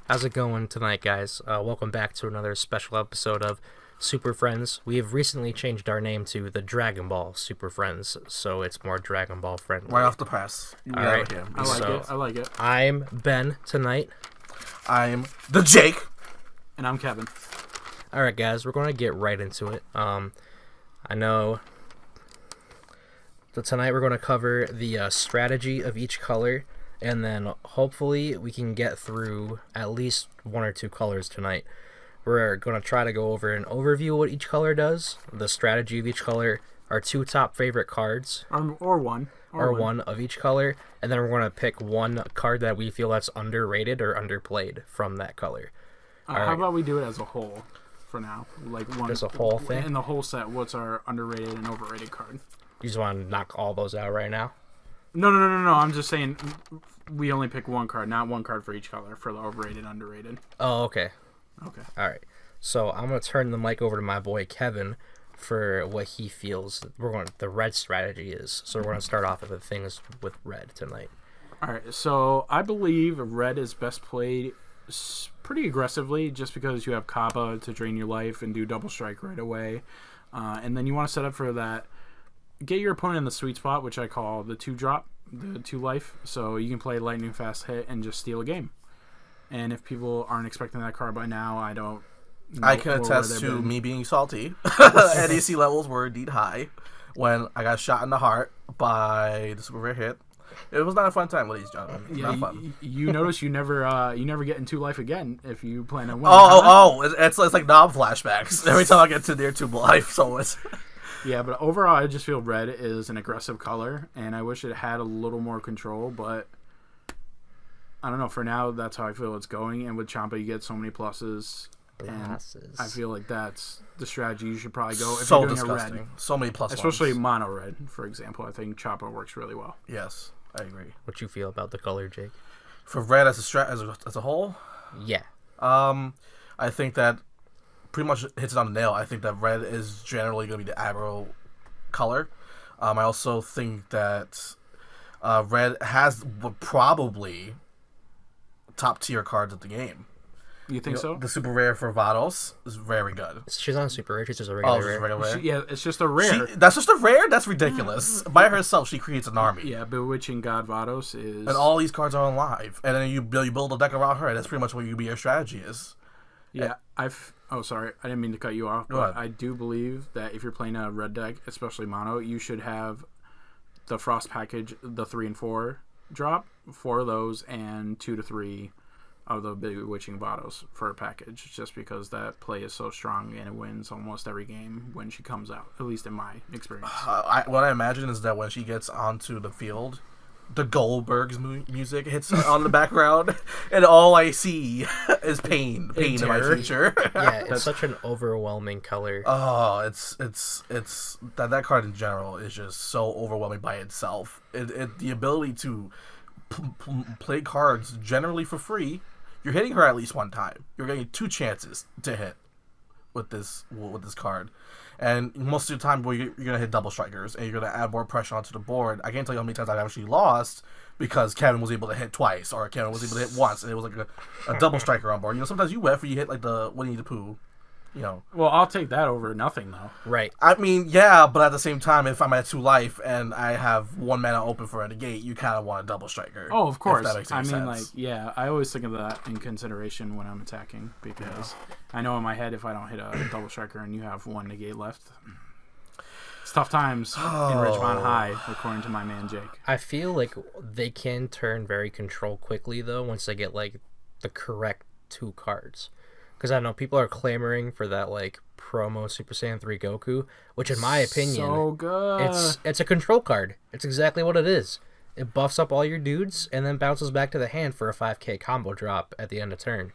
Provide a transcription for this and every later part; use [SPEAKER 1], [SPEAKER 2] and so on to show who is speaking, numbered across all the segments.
[SPEAKER 1] How's it going tonight, guys? Welcome back to another special episode of Super Friends. We have recently changed our name to the Dragon Ball Super Friends, so it's more Dragon Ball friendly.
[SPEAKER 2] Right off the press.
[SPEAKER 1] All right.
[SPEAKER 3] I like it.
[SPEAKER 1] I'm Ben tonight.
[SPEAKER 2] I'm the Jake.
[SPEAKER 3] And I'm Kevin.
[SPEAKER 1] All right, guys, we're going to get right into it. I know that tonight we're going to cover the strategy of each color, and then hopefully we can get through at least one or two colors tonight. We're going to try to go over an overview of what each color does, the strategy of each color, our two top favorite cards,
[SPEAKER 3] or one
[SPEAKER 1] of each color, and then we're going to pick one card that we feel that's underrated or underplayed from that color.
[SPEAKER 3] How about we do it as a whole for now? Like one
[SPEAKER 1] as a whole thing?
[SPEAKER 3] In the whole set, what's our underrated and overrated card?
[SPEAKER 1] You just want to knock all those out right now?
[SPEAKER 3] No. I'm just saying we only pick one card, not one card for each color for the overrated and underrated.
[SPEAKER 1] Oh, okay.
[SPEAKER 3] Okay.
[SPEAKER 1] All right. So I'm going to turn the mic over to my boy Kevin for what he feels the red strategy is. So we're going to start off with the things with red tonight.
[SPEAKER 3] All right. So I believe red is best played pretty aggressively just because you have Kappa to drain your life and do double strike right away. And then you want to set up for that. Get your opponent in the sweet spot, which I call the 2-drop, the 2 life. So you can play lightning fast hit and just steal a game. And if people aren't expecting that card by now, I don't know.
[SPEAKER 2] I can attest to me being salty. NEC levels were indeed high when I got shot in the heart by the super rare hit. It was not a fun time, ladies and gentlemen.
[SPEAKER 3] Yeah,
[SPEAKER 2] not fun.
[SPEAKER 3] You notice you never get in 2 life again if you plan on winning.
[SPEAKER 2] It's like knob flashbacks every time I get to near 2 life. So it's
[SPEAKER 3] yeah, but overall, I just feel red is an aggressive color, and I wish it had a little more control, but I don't know. For now, that's how I feel it's going, and with Champa, you get so many pluses. And I feel like that's the strategy you should probably go if you're doing
[SPEAKER 2] disgusting.
[SPEAKER 3] A red.
[SPEAKER 2] So many plus
[SPEAKER 3] especially
[SPEAKER 2] ones.
[SPEAKER 3] Mono red, for example. I think Champa works really well.
[SPEAKER 2] Yes, I agree.
[SPEAKER 1] What you feel about the color, Jake?
[SPEAKER 2] For red as a whole?
[SPEAKER 1] Yeah.
[SPEAKER 2] I think that pretty much hits it on the nail. I think that red is generally going to be the aggro color. I also think that red has probably top tier cards of the game.
[SPEAKER 3] You think so?
[SPEAKER 2] The super rare for Vados is very good.
[SPEAKER 1] She's not super rare. She's just a regular rare.
[SPEAKER 3] Yeah, it's just a rare.
[SPEAKER 2] That's just a rare? That's ridiculous. By herself, she creates an army.
[SPEAKER 3] Yeah, Bewitching God Vados is...
[SPEAKER 2] And all these cards are on live. And then you build a deck around her. That's pretty much what your strategy is.
[SPEAKER 3] Yeah, Oh, sorry. I didn't mean to cut you off. But I do believe that if you're playing a red deck, especially mono, you should have the Frost package, the 3 and 4 drop, 4 of those, and 2 to 3 of the Bewitching Vados for a package, just because that play is so strong and it wins almost every game when she comes out, at least in my experience.
[SPEAKER 2] What I imagine is that when she gets onto the field, the Goldberg's music hits on the background, and all I see is pain in my future.
[SPEAKER 1] Yeah, it's such an overwhelming color.
[SPEAKER 2] Oh, it's that card in general is just so overwhelming by itself. The ability to play cards generally for free. You're hitting her at least one time. You're getting 2 chances to hit with this card. And most of the time, you're going to hit double strikers, and you're going to add more pressure onto the board. I can't tell you how many times I've actually lost because Kevin was able to hit twice, or Kevin was able to hit once, and it was like a double striker on board. Sometimes you whiff, or you hit like the Winnie the Pooh.
[SPEAKER 3] Well, I'll take that over nothing, though.
[SPEAKER 1] Right.
[SPEAKER 2] I mean, yeah, but at the same time, if I'm at 2 life and I have 1 mana open for a negate, you kind of want a double striker.
[SPEAKER 3] Oh, of course.
[SPEAKER 2] That makes sense.
[SPEAKER 3] I always think of that in consideration when I'm attacking, because I know in my head if I don't hit a double striker and you have 1 negate left, it's tough times in Ridgemont High, according to my man Jake.
[SPEAKER 1] I feel like they can turn very control quickly, though, once they get, like, the correct 2 cards. Because I know people are clamoring for that, like, promo Super Saiyan 3 Goku, which in my opinion,
[SPEAKER 3] so good.
[SPEAKER 1] It's a control card. It's exactly what it is. It buffs up all your dudes and then bounces back to the hand for a 5k combo drop at the end of turn.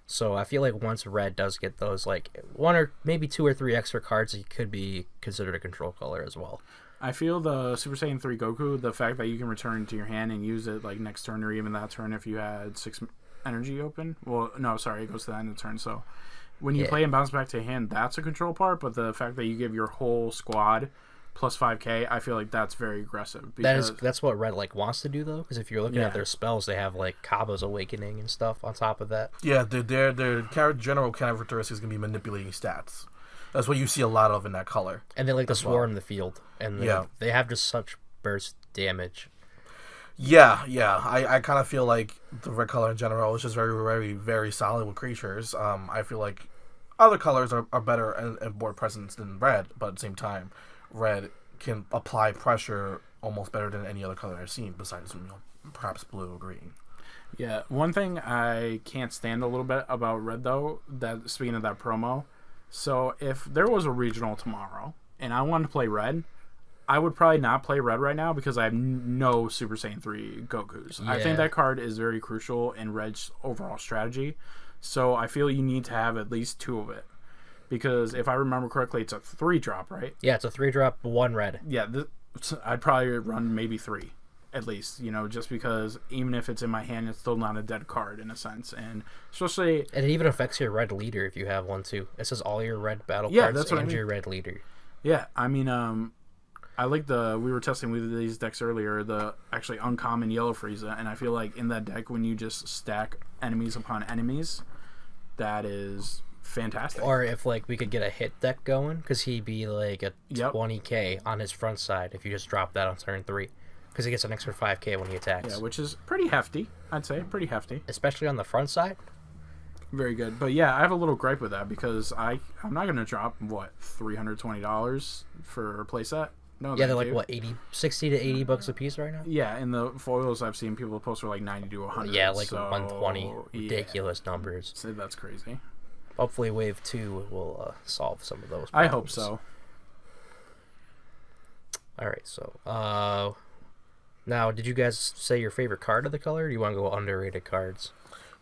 [SPEAKER 1] So I feel like once red does get those, like, 1 or maybe 2 or 3 extra cards, it could be considered a control color as well.
[SPEAKER 3] I feel the Super Saiyan 3 Goku, the fact that you can return to your hand and use it, like, next turn or even that turn if you had 6 energy open. Well, no, sorry, it goes to the end of the turn. So when you play and bounce back to hand, that's a control part. But the fact that you give your whole squad plus 5k, I feel like that's very aggressive. Because
[SPEAKER 1] That's what red like wants to do though, because if you're looking
[SPEAKER 3] Yeah.
[SPEAKER 1] at their spells, they have like Kaba's Awakening and stuff on top of that.
[SPEAKER 2] Yeah, their general characteristic is gonna be manipulating stats. That's what you see a lot of in that color.
[SPEAKER 1] And they like to
[SPEAKER 2] As well.
[SPEAKER 1] swarm the field, and they have just such burst damage.
[SPEAKER 2] Yeah. I kind of feel like the red color in general is just very, very, very solid with creatures. I feel like other colors are better and board presence than red, but at the same time, red can apply pressure almost better than any other color I've seen, besides perhaps blue or green.
[SPEAKER 3] Yeah, one thing I can't stand a little bit about red though, that speaking of that promo, so if there was a regional tomorrow and I wanted to play red, I would probably not play red right now because I have no Super Saiyan 3 Gokus. I
[SPEAKER 1] Yeah.
[SPEAKER 3] think that card is very crucial in red's overall strategy, so I feel you need to have at least 2 of it. Because if I remember correctly, it's a 3-drop, right?
[SPEAKER 1] Yeah, it's a 3-drop, 1 red.
[SPEAKER 3] Yeah, I'd probably run maybe 3 at least, just because even if it's in my hand, it's still not a dead card in a sense. And especially...
[SPEAKER 1] And it even affects your red leader if you have one too. It says all your red battle
[SPEAKER 3] Yeah,
[SPEAKER 1] cards
[SPEAKER 3] that's what I
[SPEAKER 1] and
[SPEAKER 3] mean.
[SPEAKER 1] your red leader.
[SPEAKER 3] Yeah, I mean, I like we were testing with these decks earlier, the actually uncommon Yellow Frieza, and I feel like in that deck, when you just stack enemies upon enemies, that is fantastic.
[SPEAKER 1] Or if like we could get a hit deck going, because he'd be like a
[SPEAKER 3] Yep.
[SPEAKER 1] 20k on his front side if you just drop that on turn 3. Because he gets an extra 5k when he attacks.
[SPEAKER 3] Yeah, which is pretty hefty, I'd say, pretty hefty.
[SPEAKER 1] Especially on the front side.
[SPEAKER 3] Very good. But yeah, I have a little gripe with that because I'm not going to drop, what, $320 for a playset? No,
[SPEAKER 1] Yeah, they're
[SPEAKER 3] thank
[SPEAKER 1] like,
[SPEAKER 3] you.
[SPEAKER 1] what, 60 to 80 bucks a piece right now?
[SPEAKER 3] Yeah, in the foils I've seen people post for like 90 to 100.
[SPEAKER 1] Yeah, like
[SPEAKER 3] so,
[SPEAKER 1] 120.
[SPEAKER 3] yeah.
[SPEAKER 1] Ridiculous numbers.
[SPEAKER 3] So that's crazy.
[SPEAKER 1] Hopefully Wave 2 will solve some of those problems.
[SPEAKER 3] I hope so.
[SPEAKER 1] Alright, so, now, did you guys say your favorite card of the color, or do you want to go underrated cards?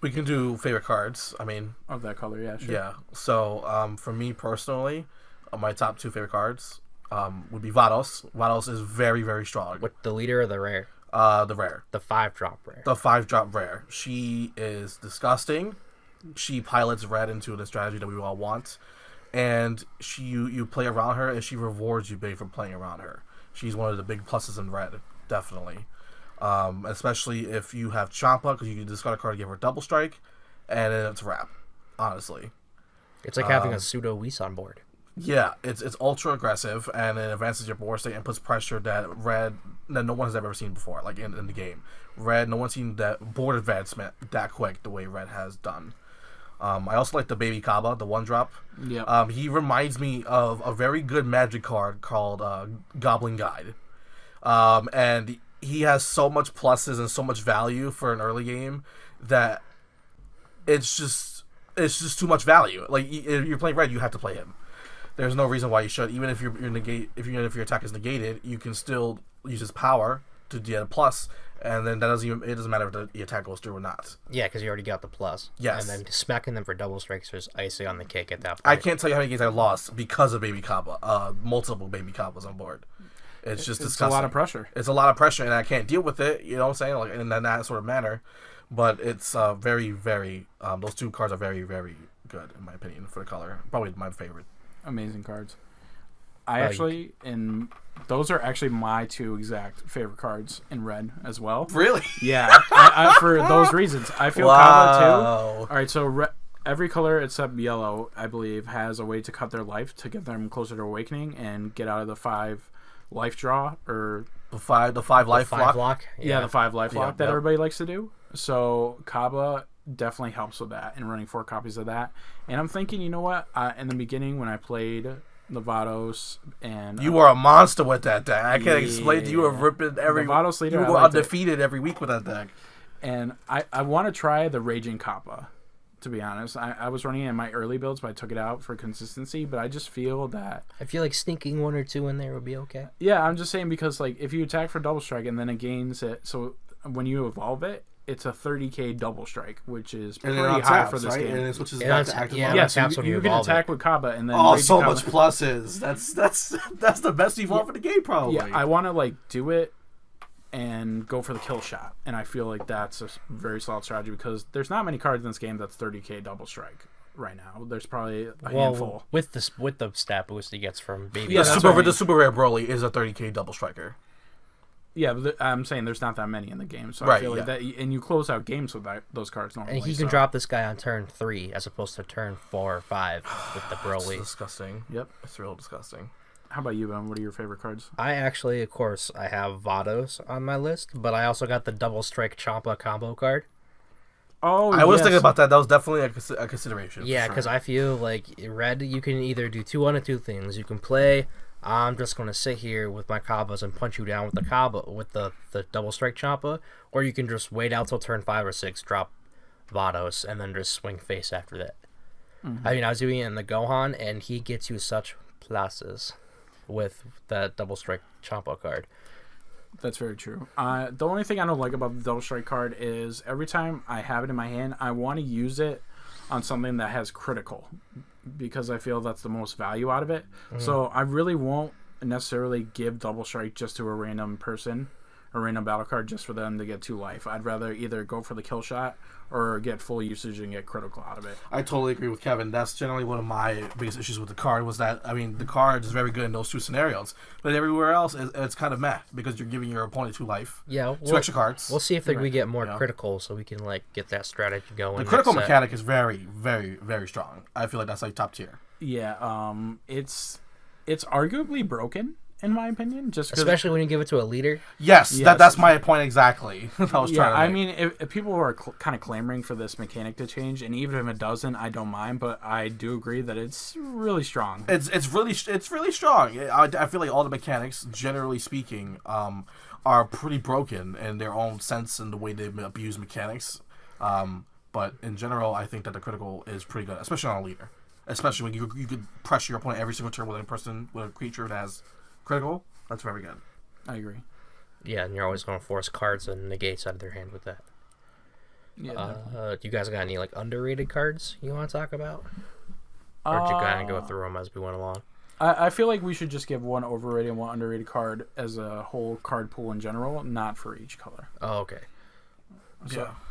[SPEAKER 2] We can do favorite cards. I mean,
[SPEAKER 3] Of that color, yeah, sure.
[SPEAKER 2] yeah. So, for me personally, my top 2 favorite cards would be Vados. Vados is very, very strong.
[SPEAKER 1] What, the leader or the rare?
[SPEAKER 2] The rare.
[SPEAKER 1] The 5-drop rare.
[SPEAKER 2] The 5-drop rare. She is disgusting. She pilots red into the strategy that we all want. And you play around her, and she rewards you big for playing around her. She's one of the big pluses in red, definitely. Especially if you have Champa, because you can discard a card to give her double strike, and then it's a wrap, honestly.
[SPEAKER 1] It's like having a pseudo Whis on board.
[SPEAKER 2] Yeah, it's ultra aggressive, and it advances your board state and puts pressure that no one has ever seen before, like in the game. Red, no one's seen that board advancement that quick the way red has done. I also like the Baby Kaba, the 1-drop.
[SPEAKER 3] Yep.
[SPEAKER 2] He reminds me of a very good Magic card called Goblin Guide. And he has so much pluses and so much value for an early game that it's just too much value. Like, if you're playing red, you have to play him. There's no reason why you should. Even if if your attack is negated, you can still use his power to get a plus, and then it doesn't matter if the attack goes through or not.
[SPEAKER 1] Yeah, because you already got the plus.
[SPEAKER 2] Yes.
[SPEAKER 1] And then smacking them for double strikes is icing on the cake at that point.
[SPEAKER 2] I can't tell you how many games I lost because of Baby Kappa. Multiple Baby Kappas on board. It's just disgusting.
[SPEAKER 3] It's a lot of pressure.
[SPEAKER 2] It's a lot of pressure, and I can't deal with it. You know what I'm saying? Like in that sort of manner. But it's very, very. Those 2 cards are very, very good in my opinion for the color. Probably my favorite.
[SPEAKER 3] Amazing cards. Those are actually my 2 exact favorite cards in red as well.
[SPEAKER 2] Really?
[SPEAKER 3] Yeah, I, for those reasons. I feel Kaba too. All right, so every color except yellow, I believe, has a way to cut their life to get them closer to awakening and get out of the 5 life draw or
[SPEAKER 2] The five life block.
[SPEAKER 3] yeah, the 5 life lock that
[SPEAKER 2] yep.
[SPEAKER 3] everybody likes to do. So Kaba definitely helps with that and running 4 copies of that. And I'm thinking, you know what? In the beginning when I played Vados and
[SPEAKER 2] You were a monster with that deck. I can't explain to you. Were ripping every.
[SPEAKER 3] Vados leader,
[SPEAKER 2] You
[SPEAKER 3] I
[SPEAKER 2] were
[SPEAKER 3] liked it.
[SPEAKER 2] undefeated every week with that deck.
[SPEAKER 3] And I want to try the Raging Kappa, to be honest. I was running it in my early builds, but I took it out for consistency. But I just feel that...
[SPEAKER 1] I feel like sneaking 1 or 2 in there would be okay.
[SPEAKER 3] Yeah, I'm just saying because like if you attack for double strike and then it gains it... So when you evolve it, it's a 30k double strike, which is pretty high for this game.
[SPEAKER 2] And it switches
[SPEAKER 1] Yeah,
[SPEAKER 2] back to
[SPEAKER 1] it's-
[SPEAKER 2] active
[SPEAKER 1] yeah,
[SPEAKER 2] mode.
[SPEAKER 3] Yeah, so
[SPEAKER 1] taps when
[SPEAKER 3] you
[SPEAKER 1] you
[SPEAKER 3] can
[SPEAKER 1] evolve
[SPEAKER 3] attack
[SPEAKER 1] it.
[SPEAKER 3] with Kaba and then...
[SPEAKER 2] Oh,
[SPEAKER 3] Raging
[SPEAKER 2] so
[SPEAKER 3] Kaba-
[SPEAKER 2] much pluses. That's the best evolve in the game, probably.
[SPEAKER 3] Yeah, I want to like do it and go for the kill shot, and I feel like that's a very solid strategy because there's not many cards in this game that's 30k double strike. right now. There's probably a
[SPEAKER 1] Well,
[SPEAKER 3] handful.
[SPEAKER 1] with the stat boost he gets from baby.
[SPEAKER 3] Yeah,
[SPEAKER 2] the
[SPEAKER 3] that's
[SPEAKER 2] super,
[SPEAKER 3] what I mean.
[SPEAKER 2] the super rare Broly is a 30k double striker.
[SPEAKER 3] Yeah, but I'm saying there's not that many in the game, so I
[SPEAKER 2] Right,
[SPEAKER 3] feel like
[SPEAKER 2] yeah.
[SPEAKER 3] that, and you close out games with those cards normally.
[SPEAKER 1] And he can
[SPEAKER 3] so.
[SPEAKER 1] drop this guy on turn 3 as opposed to turn 4 or 5 with the
[SPEAKER 2] It's
[SPEAKER 1] Broly.
[SPEAKER 2] disgusting.
[SPEAKER 3] Yep.
[SPEAKER 2] It's real disgusting.
[SPEAKER 3] How about you, Ben? What are your favorite cards?
[SPEAKER 1] I actually, of course, I have Vados on my list, but I also got the Double Strike Champa combo card.
[SPEAKER 3] Oh,
[SPEAKER 2] I was
[SPEAKER 3] yes.
[SPEAKER 2] thinking about that. That was definitely a consideration.
[SPEAKER 1] Yeah,
[SPEAKER 2] for
[SPEAKER 1] because
[SPEAKER 2] sure.
[SPEAKER 1] I feel like Red, you can either do one of two things. You can play, I'm just going to sit here with my Kabas and punch you down with the Kaba, with the Double Strike Champa, or you can just wait out till turn 5 or 6, drop Vados, and then just swing face after that. I mean, I was doing it in the Gohan, and he gets you such pluses with that Double Strike Champa card.
[SPEAKER 3] That's very true. The only thing I don't like about the Double Strike card is every time I have it in my hand, I want to use it on something that has critical because I feel that's the most value out of it. So I really won't necessarily give Double Strike just to a random person, a random battle card just for them to get 2 life. I'd rather either go for the kill shot or get full usage and get critical out of it.
[SPEAKER 2] I totally agree with Kevin. That's generally one of my biggest issues with the card was that, I mean, the card is very good in those 2 scenarios, but everywhere else, it's kind of meh because you're giving your opponent 2 life.
[SPEAKER 1] Yeah,
[SPEAKER 2] 2 extra cards.
[SPEAKER 1] We'll see if we get more
[SPEAKER 2] Yeah.
[SPEAKER 1] critical so we can get that strategy going.
[SPEAKER 2] The critical
[SPEAKER 1] next set.
[SPEAKER 2] mechanic is very, very, very strong. I feel like that's top tier.
[SPEAKER 3] Yeah, it's arguably broken in my opinion, just 'cause
[SPEAKER 1] Especially when you give it to a leader.
[SPEAKER 2] Yes,
[SPEAKER 3] Yes.
[SPEAKER 2] that's my point exactly. I was
[SPEAKER 3] yeah,
[SPEAKER 2] trying to
[SPEAKER 3] I
[SPEAKER 2] make.
[SPEAKER 3] mean, if people are kind of clamoring for this mechanic to change, and even if it doesn't, I don't mind. But I do agree that it's really strong.
[SPEAKER 2] It's really strong. I feel like all the mechanics, generally speaking, are pretty broken in their own sense and the way they abuse mechanics. But in general, I think that the critical is pretty good, especially on a leader. Especially when you could pressure your opponent every single turn with a creature that has critical. That's very good.
[SPEAKER 3] I agree.
[SPEAKER 1] Yeah, and you're always going to force cards and negates out of their hand with that.
[SPEAKER 3] Yeah.
[SPEAKER 1] Do you guys got any underrated cards you want to talk about? Or did you kind of go through them as we went along?
[SPEAKER 3] I feel like we should just give one overrated and one underrated card as a whole card pool in general, not for each color.
[SPEAKER 1] Oh, okay.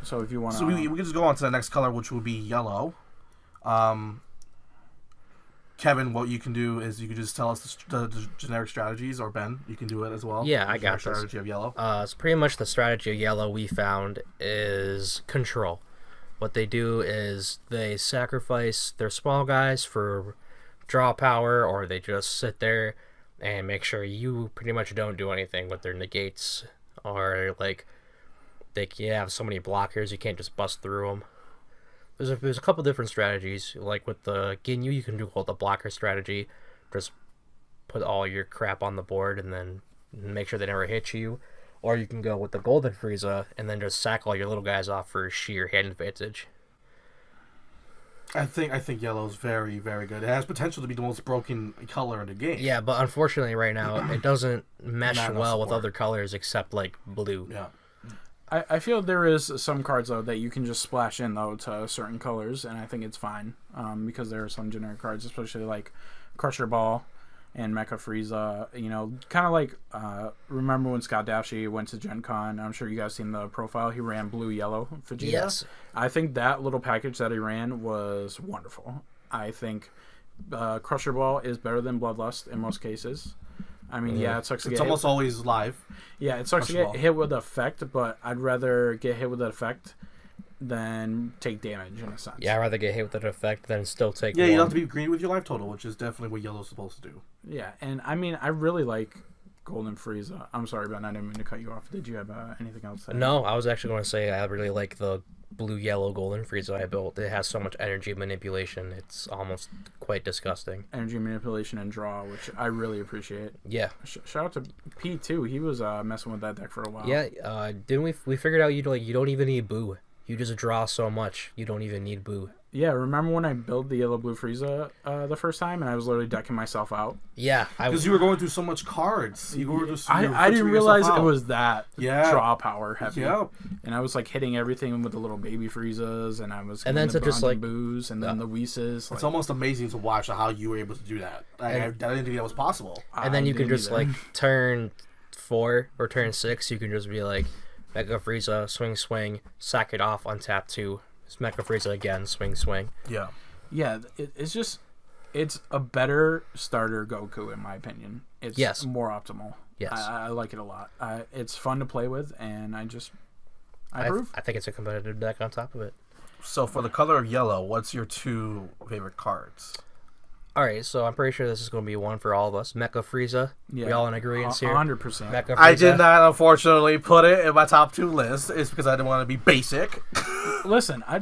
[SPEAKER 3] So if you want to...
[SPEAKER 2] So we can just go on to the next color, which would be yellow. Kevin, what you can do is you can just tell us the generic strategies, or Ben, you can do it as well.
[SPEAKER 1] Yeah, I
[SPEAKER 2] The
[SPEAKER 1] got
[SPEAKER 2] generic
[SPEAKER 1] this.
[SPEAKER 2] strategy of yellow.
[SPEAKER 1] So pretty much the strategy of yellow we found is control. What they do is they sacrifice their small guys for draw power, or they just sit there and make sure you pretty much don't do anything with their negates, or they have so many blockers you can't just bust through them. There's a couple different strategies. Like with the Ginyu, you can do the blocker strategy. Just put all your crap on the board and then make sure they never hit you. Or you can go with the Golden Frieza and then just sack all your little guys off for sheer hand advantage.
[SPEAKER 2] I think yellow is very, very good. It has potential to be the most broken color in the game.
[SPEAKER 1] Yeah, but unfortunately right now it doesn't mesh
[SPEAKER 2] Not enough
[SPEAKER 1] well with
[SPEAKER 2] support.
[SPEAKER 1] other colors except blue.
[SPEAKER 2] Yeah.
[SPEAKER 3] I feel there is some cards, though, that you can just splash in, though, to certain colors, and I think it's fine, because there are some generic cards, especially like Crusher Ball and Mecha Frieza, kind of like, remember when Scott Dashie went to Gen Con? I'm sure you guys seen the profile. He ran blue-yellow Vegeta.
[SPEAKER 1] Yes.
[SPEAKER 3] I think that little package that he ran was wonderful. I think Crusher Ball is better than Bloodlust in most cases. I mean, yeah, it sucks to
[SPEAKER 2] It's
[SPEAKER 3] get
[SPEAKER 2] almost always live.
[SPEAKER 3] Yeah, it sucks to
[SPEAKER 2] Crusher
[SPEAKER 3] get
[SPEAKER 2] Ball.
[SPEAKER 3] hit with effect, but I'd rather get hit with that effect than take damage in a sense.
[SPEAKER 1] Yeah, I'd rather get hit with that effect than still take
[SPEAKER 2] Yeah,
[SPEAKER 1] one.
[SPEAKER 2] you don't have to be green with your life total, which is definitely what yellow's supposed to do.
[SPEAKER 3] Yeah, and I mean, I really like Golden Frieza. I'm sorry, Ben, I didn't mean to cut you off. Did you have anything else to add?
[SPEAKER 1] No, I was actually going to say I really like the blue-yellow Golden Frieza I built. It has so much energy manipulation. It's almost quite disgusting.
[SPEAKER 3] Energy manipulation and draw, which I really appreciate.
[SPEAKER 1] Yeah.
[SPEAKER 3] Shout out to Pete too. He was messing with that deck for a while.
[SPEAKER 1] Yeah, didn't we figured out you don't even need Boo. You just draw so much, you don't even need Boo.
[SPEAKER 3] Yeah, remember when I built the yellow blue Frieza the first time, and I was literally decking myself out.
[SPEAKER 1] Yeah,
[SPEAKER 2] Because you were going through so much cards. You were just, you were
[SPEAKER 3] I didn't
[SPEAKER 2] filtering
[SPEAKER 3] realize
[SPEAKER 2] yourself
[SPEAKER 3] it
[SPEAKER 2] out.
[SPEAKER 3] was that
[SPEAKER 2] Yeah.
[SPEAKER 3] draw power heavy.
[SPEAKER 2] Yeah.
[SPEAKER 3] And I was hitting everything with the little baby Friezas, and I was
[SPEAKER 1] And then
[SPEAKER 3] getting
[SPEAKER 1] to just,
[SPEAKER 3] the Boos, and then the Whis.
[SPEAKER 2] It's almost amazing to watch how you were able to do that. I didn't think that was possible.
[SPEAKER 1] and then you can
[SPEAKER 3] didn't
[SPEAKER 1] just
[SPEAKER 3] either.
[SPEAKER 1] turn 4 or turn 6, you can just be Mega Frieza, swing, sack it off, untap 2. Mecha Frieza again, swing.
[SPEAKER 2] Yeah.
[SPEAKER 3] Yeah, it's a better starter Goku in my opinion. It's more optimal.
[SPEAKER 1] Yes.
[SPEAKER 3] I like it a lot. It's fun to play with, and I approve.
[SPEAKER 1] I think it's a competitive deck on top of it.
[SPEAKER 2] So for the color of yellow, what's your 2 favorite cards?
[SPEAKER 1] All right, so I'm pretty sure this is going to be one for all of us. Mecha Frieza.
[SPEAKER 3] Yeah.
[SPEAKER 1] We all in agreement here.
[SPEAKER 3] 100%.
[SPEAKER 1] Mecha Frieza.
[SPEAKER 2] I did not, unfortunately, put it in my top 2 list. It's because I didn't want to be basic.
[SPEAKER 3] Listen, I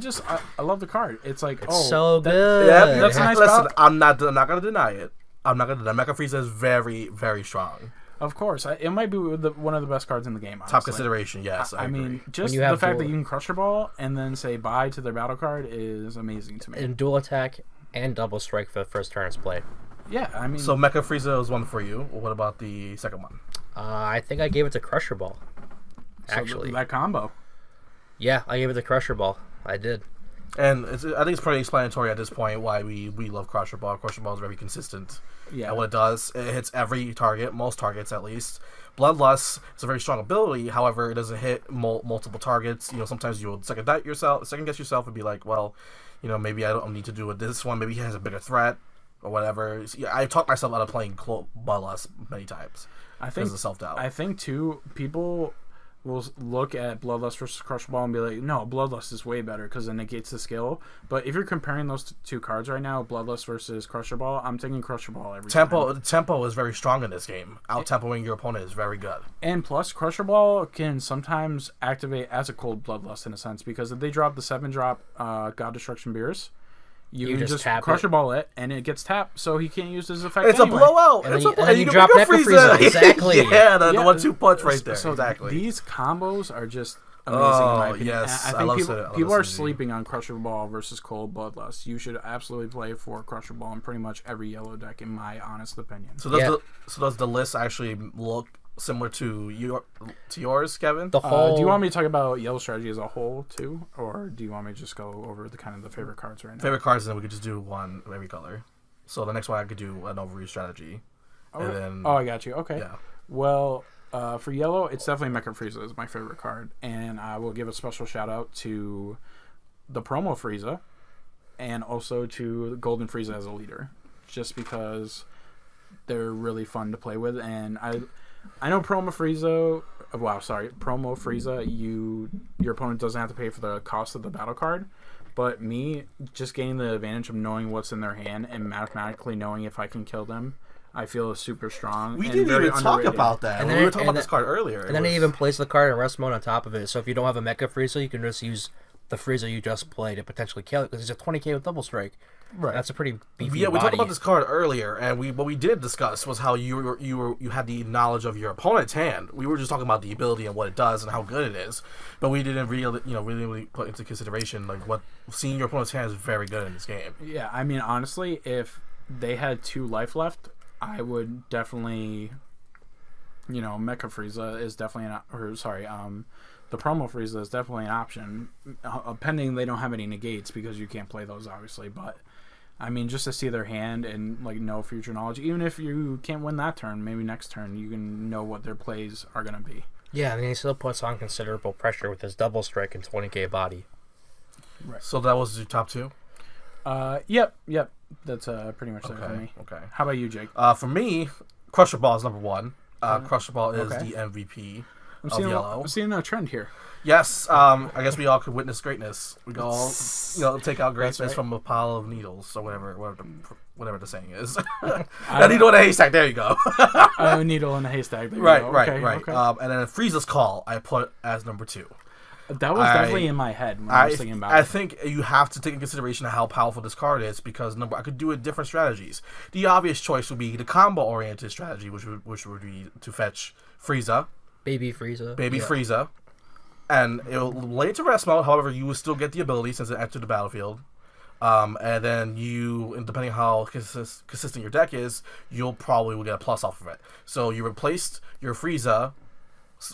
[SPEAKER 3] love the card. It's like,
[SPEAKER 1] so good.
[SPEAKER 2] Yep.
[SPEAKER 3] That's a nice
[SPEAKER 2] Listen,
[SPEAKER 3] pop.
[SPEAKER 2] I'm not going to deny it. I'm not going to deny Mecha Frieza is very, very strong.
[SPEAKER 3] Of course, it might be one of the best cards in the game. Honestly.
[SPEAKER 2] Top consideration, yes. I agree.
[SPEAKER 3] mean, just
[SPEAKER 1] you
[SPEAKER 3] the
[SPEAKER 1] have
[SPEAKER 3] fact that
[SPEAKER 1] dual-
[SPEAKER 3] you can crush your ball and then say bye to their battle card is amazing to me.
[SPEAKER 1] And dual attack and double strike for the first turn it's played.
[SPEAKER 3] Yeah, I mean,
[SPEAKER 2] So Mecha Frieza is one for you. What about the second one?
[SPEAKER 1] I think I gave it to Crusher Ball.
[SPEAKER 3] so
[SPEAKER 1] Actually.
[SPEAKER 3] that combo.
[SPEAKER 1] Yeah, I gave it to Crusher Ball. I did.
[SPEAKER 2] And I think it's pretty explanatory at this point why we love Crusher Ball. Crusher Ball is very consistent.
[SPEAKER 3] Yeah.
[SPEAKER 2] And what it does, it hits every target, most targets at least. Bloodlust is a very strong ability. However, it doesn't hit multiple targets. Sometimes you'll second guess yourself, and be like, well, maybe I don't need to do it this one. Maybe he has a bigger threat or whatever. So, yeah, I've talked myself out of playing Bloodlust many times.
[SPEAKER 3] I think
[SPEAKER 2] because of self-doubt.
[SPEAKER 3] I think too, people will look at Bloodlust versus Crush Ball and be like, no, Bloodlust is way better because it negates the skill. But if you're comparing those 2 cards right now, Bloodlust versus Crusher Ball, I'm taking Crusher Ball every time.
[SPEAKER 2] Tempo is very strong in this game. Out-tempoing your opponent is very good.
[SPEAKER 3] And plus, Crusher Ball can sometimes activate as a cold Bloodlust in a sense, because if they drop the 7-drop God Destruction Beers, you can just
[SPEAKER 1] tap
[SPEAKER 3] Crusher
[SPEAKER 1] it.
[SPEAKER 3] Ball it, and it gets tapped, so he can't use his effect
[SPEAKER 2] It's
[SPEAKER 3] anyway.
[SPEAKER 2] a blowout.
[SPEAKER 1] And
[SPEAKER 2] It's
[SPEAKER 1] then
[SPEAKER 2] a
[SPEAKER 1] you- and then you
[SPEAKER 2] can
[SPEAKER 1] drop
[SPEAKER 2] make a
[SPEAKER 1] Mecha Frieza. Exactly.
[SPEAKER 2] Yeah, the
[SPEAKER 3] Yeah,
[SPEAKER 2] 1-2 punch right there.
[SPEAKER 3] So
[SPEAKER 2] exactly.
[SPEAKER 3] these combos are just amazing in my opinion.
[SPEAKER 2] yes.
[SPEAKER 3] And
[SPEAKER 2] I
[SPEAKER 3] I
[SPEAKER 2] love
[SPEAKER 3] think
[SPEAKER 2] it. I love
[SPEAKER 3] people are
[SPEAKER 2] synergy.
[SPEAKER 3] sleeping on Crusher Ball versus Cold Bloodlust. You should absolutely play for Crusher Ball in pretty much every yellow deck, in my honest opinion.
[SPEAKER 2] So
[SPEAKER 1] Yeah.
[SPEAKER 2] does the list actually look similar to yours, Kevin?
[SPEAKER 1] The whole.
[SPEAKER 3] Do you want me to talk about yellow strategy as a whole too, or do you want me to just go over the kind of the favorite cards right now?
[SPEAKER 2] Favorite cards, and then we could just do one of every color. So the next one I could do an overview strategy. And then
[SPEAKER 3] I got you. Okay.
[SPEAKER 2] yeah.
[SPEAKER 3] Well, for yellow, it's definitely Mecha Frieza is my favorite card, and I will give a special shout out to the promo Frieza, and also to Golden Frieza as a leader, just because they're really fun to play with. And I know promo Frieza. Promo Frieza. Your opponent doesn't have to pay for the cost of the battle card. But me, just gaining the advantage of knowing what's in their hand and mathematically knowing if I can kill them, I feel is super strong.
[SPEAKER 2] We
[SPEAKER 3] and
[SPEAKER 2] didn't
[SPEAKER 3] very
[SPEAKER 2] even talk
[SPEAKER 3] underrated.
[SPEAKER 2] about that.
[SPEAKER 1] And
[SPEAKER 2] We
[SPEAKER 1] then
[SPEAKER 2] were
[SPEAKER 1] it-
[SPEAKER 2] talking
[SPEAKER 1] and
[SPEAKER 2] about this
[SPEAKER 1] then-
[SPEAKER 2] card earlier.
[SPEAKER 1] And then it even plays the card in rest mode on top of it. So if you don't have a Mecha Frieza, you can just use the Frieza you just played to potentially kill it, because it's a 20k with double strike.
[SPEAKER 3] Right.
[SPEAKER 1] That's a pretty beefy
[SPEAKER 2] Yeah, we talked
[SPEAKER 1] body.
[SPEAKER 2] about this card earlier, and what we did discuss was how you had the knowledge of your opponent's hand. We were just talking about the ability and what it does and how good it is, but we didn't really put into consideration like what seeing your opponent's hand is very good in this game.
[SPEAKER 3] Yeah, I mean, honestly, if they had 2 life left, I would definitely, Mecha Frieza is definitely the promo Frieza is definitely an option, pending they don't have any negates, because you can't play those obviously. But I mean, just to see their hand and know future knowledge, even if you can't win that turn, maybe next turn you can know what their plays are gonna be.
[SPEAKER 1] Yeah, and he still puts on considerable pressure with his double strike and 20k body.
[SPEAKER 2] So that was your top 2.
[SPEAKER 3] Yep. That's pretty much there for me.
[SPEAKER 2] Okay.
[SPEAKER 3] How about you, Jake?
[SPEAKER 2] For me, Crusher Ball is number 1. Crusher Ball is
[SPEAKER 3] okay.
[SPEAKER 2] the MVP
[SPEAKER 3] I'm
[SPEAKER 2] of yellow.
[SPEAKER 3] seeing a trend here.
[SPEAKER 2] Yes, I guess we all could witness greatness. We can all, take out greatness
[SPEAKER 3] right.
[SPEAKER 2] from a pile of needles or whatever the saying is. A needle in a haystack. There you go.
[SPEAKER 3] A needle in a haystack. There you
[SPEAKER 2] right.
[SPEAKER 3] go. Okay.
[SPEAKER 2] And then Frieza's Call I put as number 2.
[SPEAKER 3] That was definitely in my head when I was thinking about it.
[SPEAKER 2] I think you have to take into consideration how powerful this card is, because I could do it different strategies. The obvious choice would be the combo-oriented strategy, which would be to fetch Frieza,
[SPEAKER 1] Baby Frieza.
[SPEAKER 2] Frieza, and it'll lay it to rest mode. However, you will still get the ability since it entered the battlefield. And then depending on how consistent your deck is, you'll probably will get a plus off of it. So you replaced your Frieza,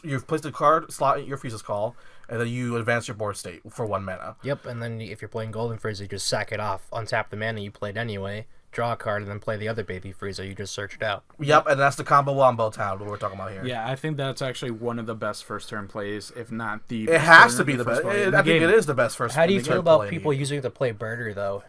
[SPEAKER 2] you've placed the card slot in your Frieza's Call, and then you advance your board state for 1 mana.
[SPEAKER 1] Yep, and then if you're playing Golden Frieza, you just sack it off, untap the mana you played anyway, draw a card, and then play the other Baby Frieza you just searched out.
[SPEAKER 2] Yep, and that's the combo wombo town that we're talking about here.
[SPEAKER 3] Yeah, I think that's actually one of the best first turn plays, if not the
[SPEAKER 2] It
[SPEAKER 3] best
[SPEAKER 2] has
[SPEAKER 3] turn-
[SPEAKER 2] to be the best.
[SPEAKER 3] first play in the
[SPEAKER 2] I think
[SPEAKER 3] game.
[SPEAKER 2] it is the best first.
[SPEAKER 1] How do you
[SPEAKER 2] in the
[SPEAKER 1] feel
[SPEAKER 2] game
[SPEAKER 1] about
[SPEAKER 2] play.
[SPEAKER 1] people using it to play Burger, though?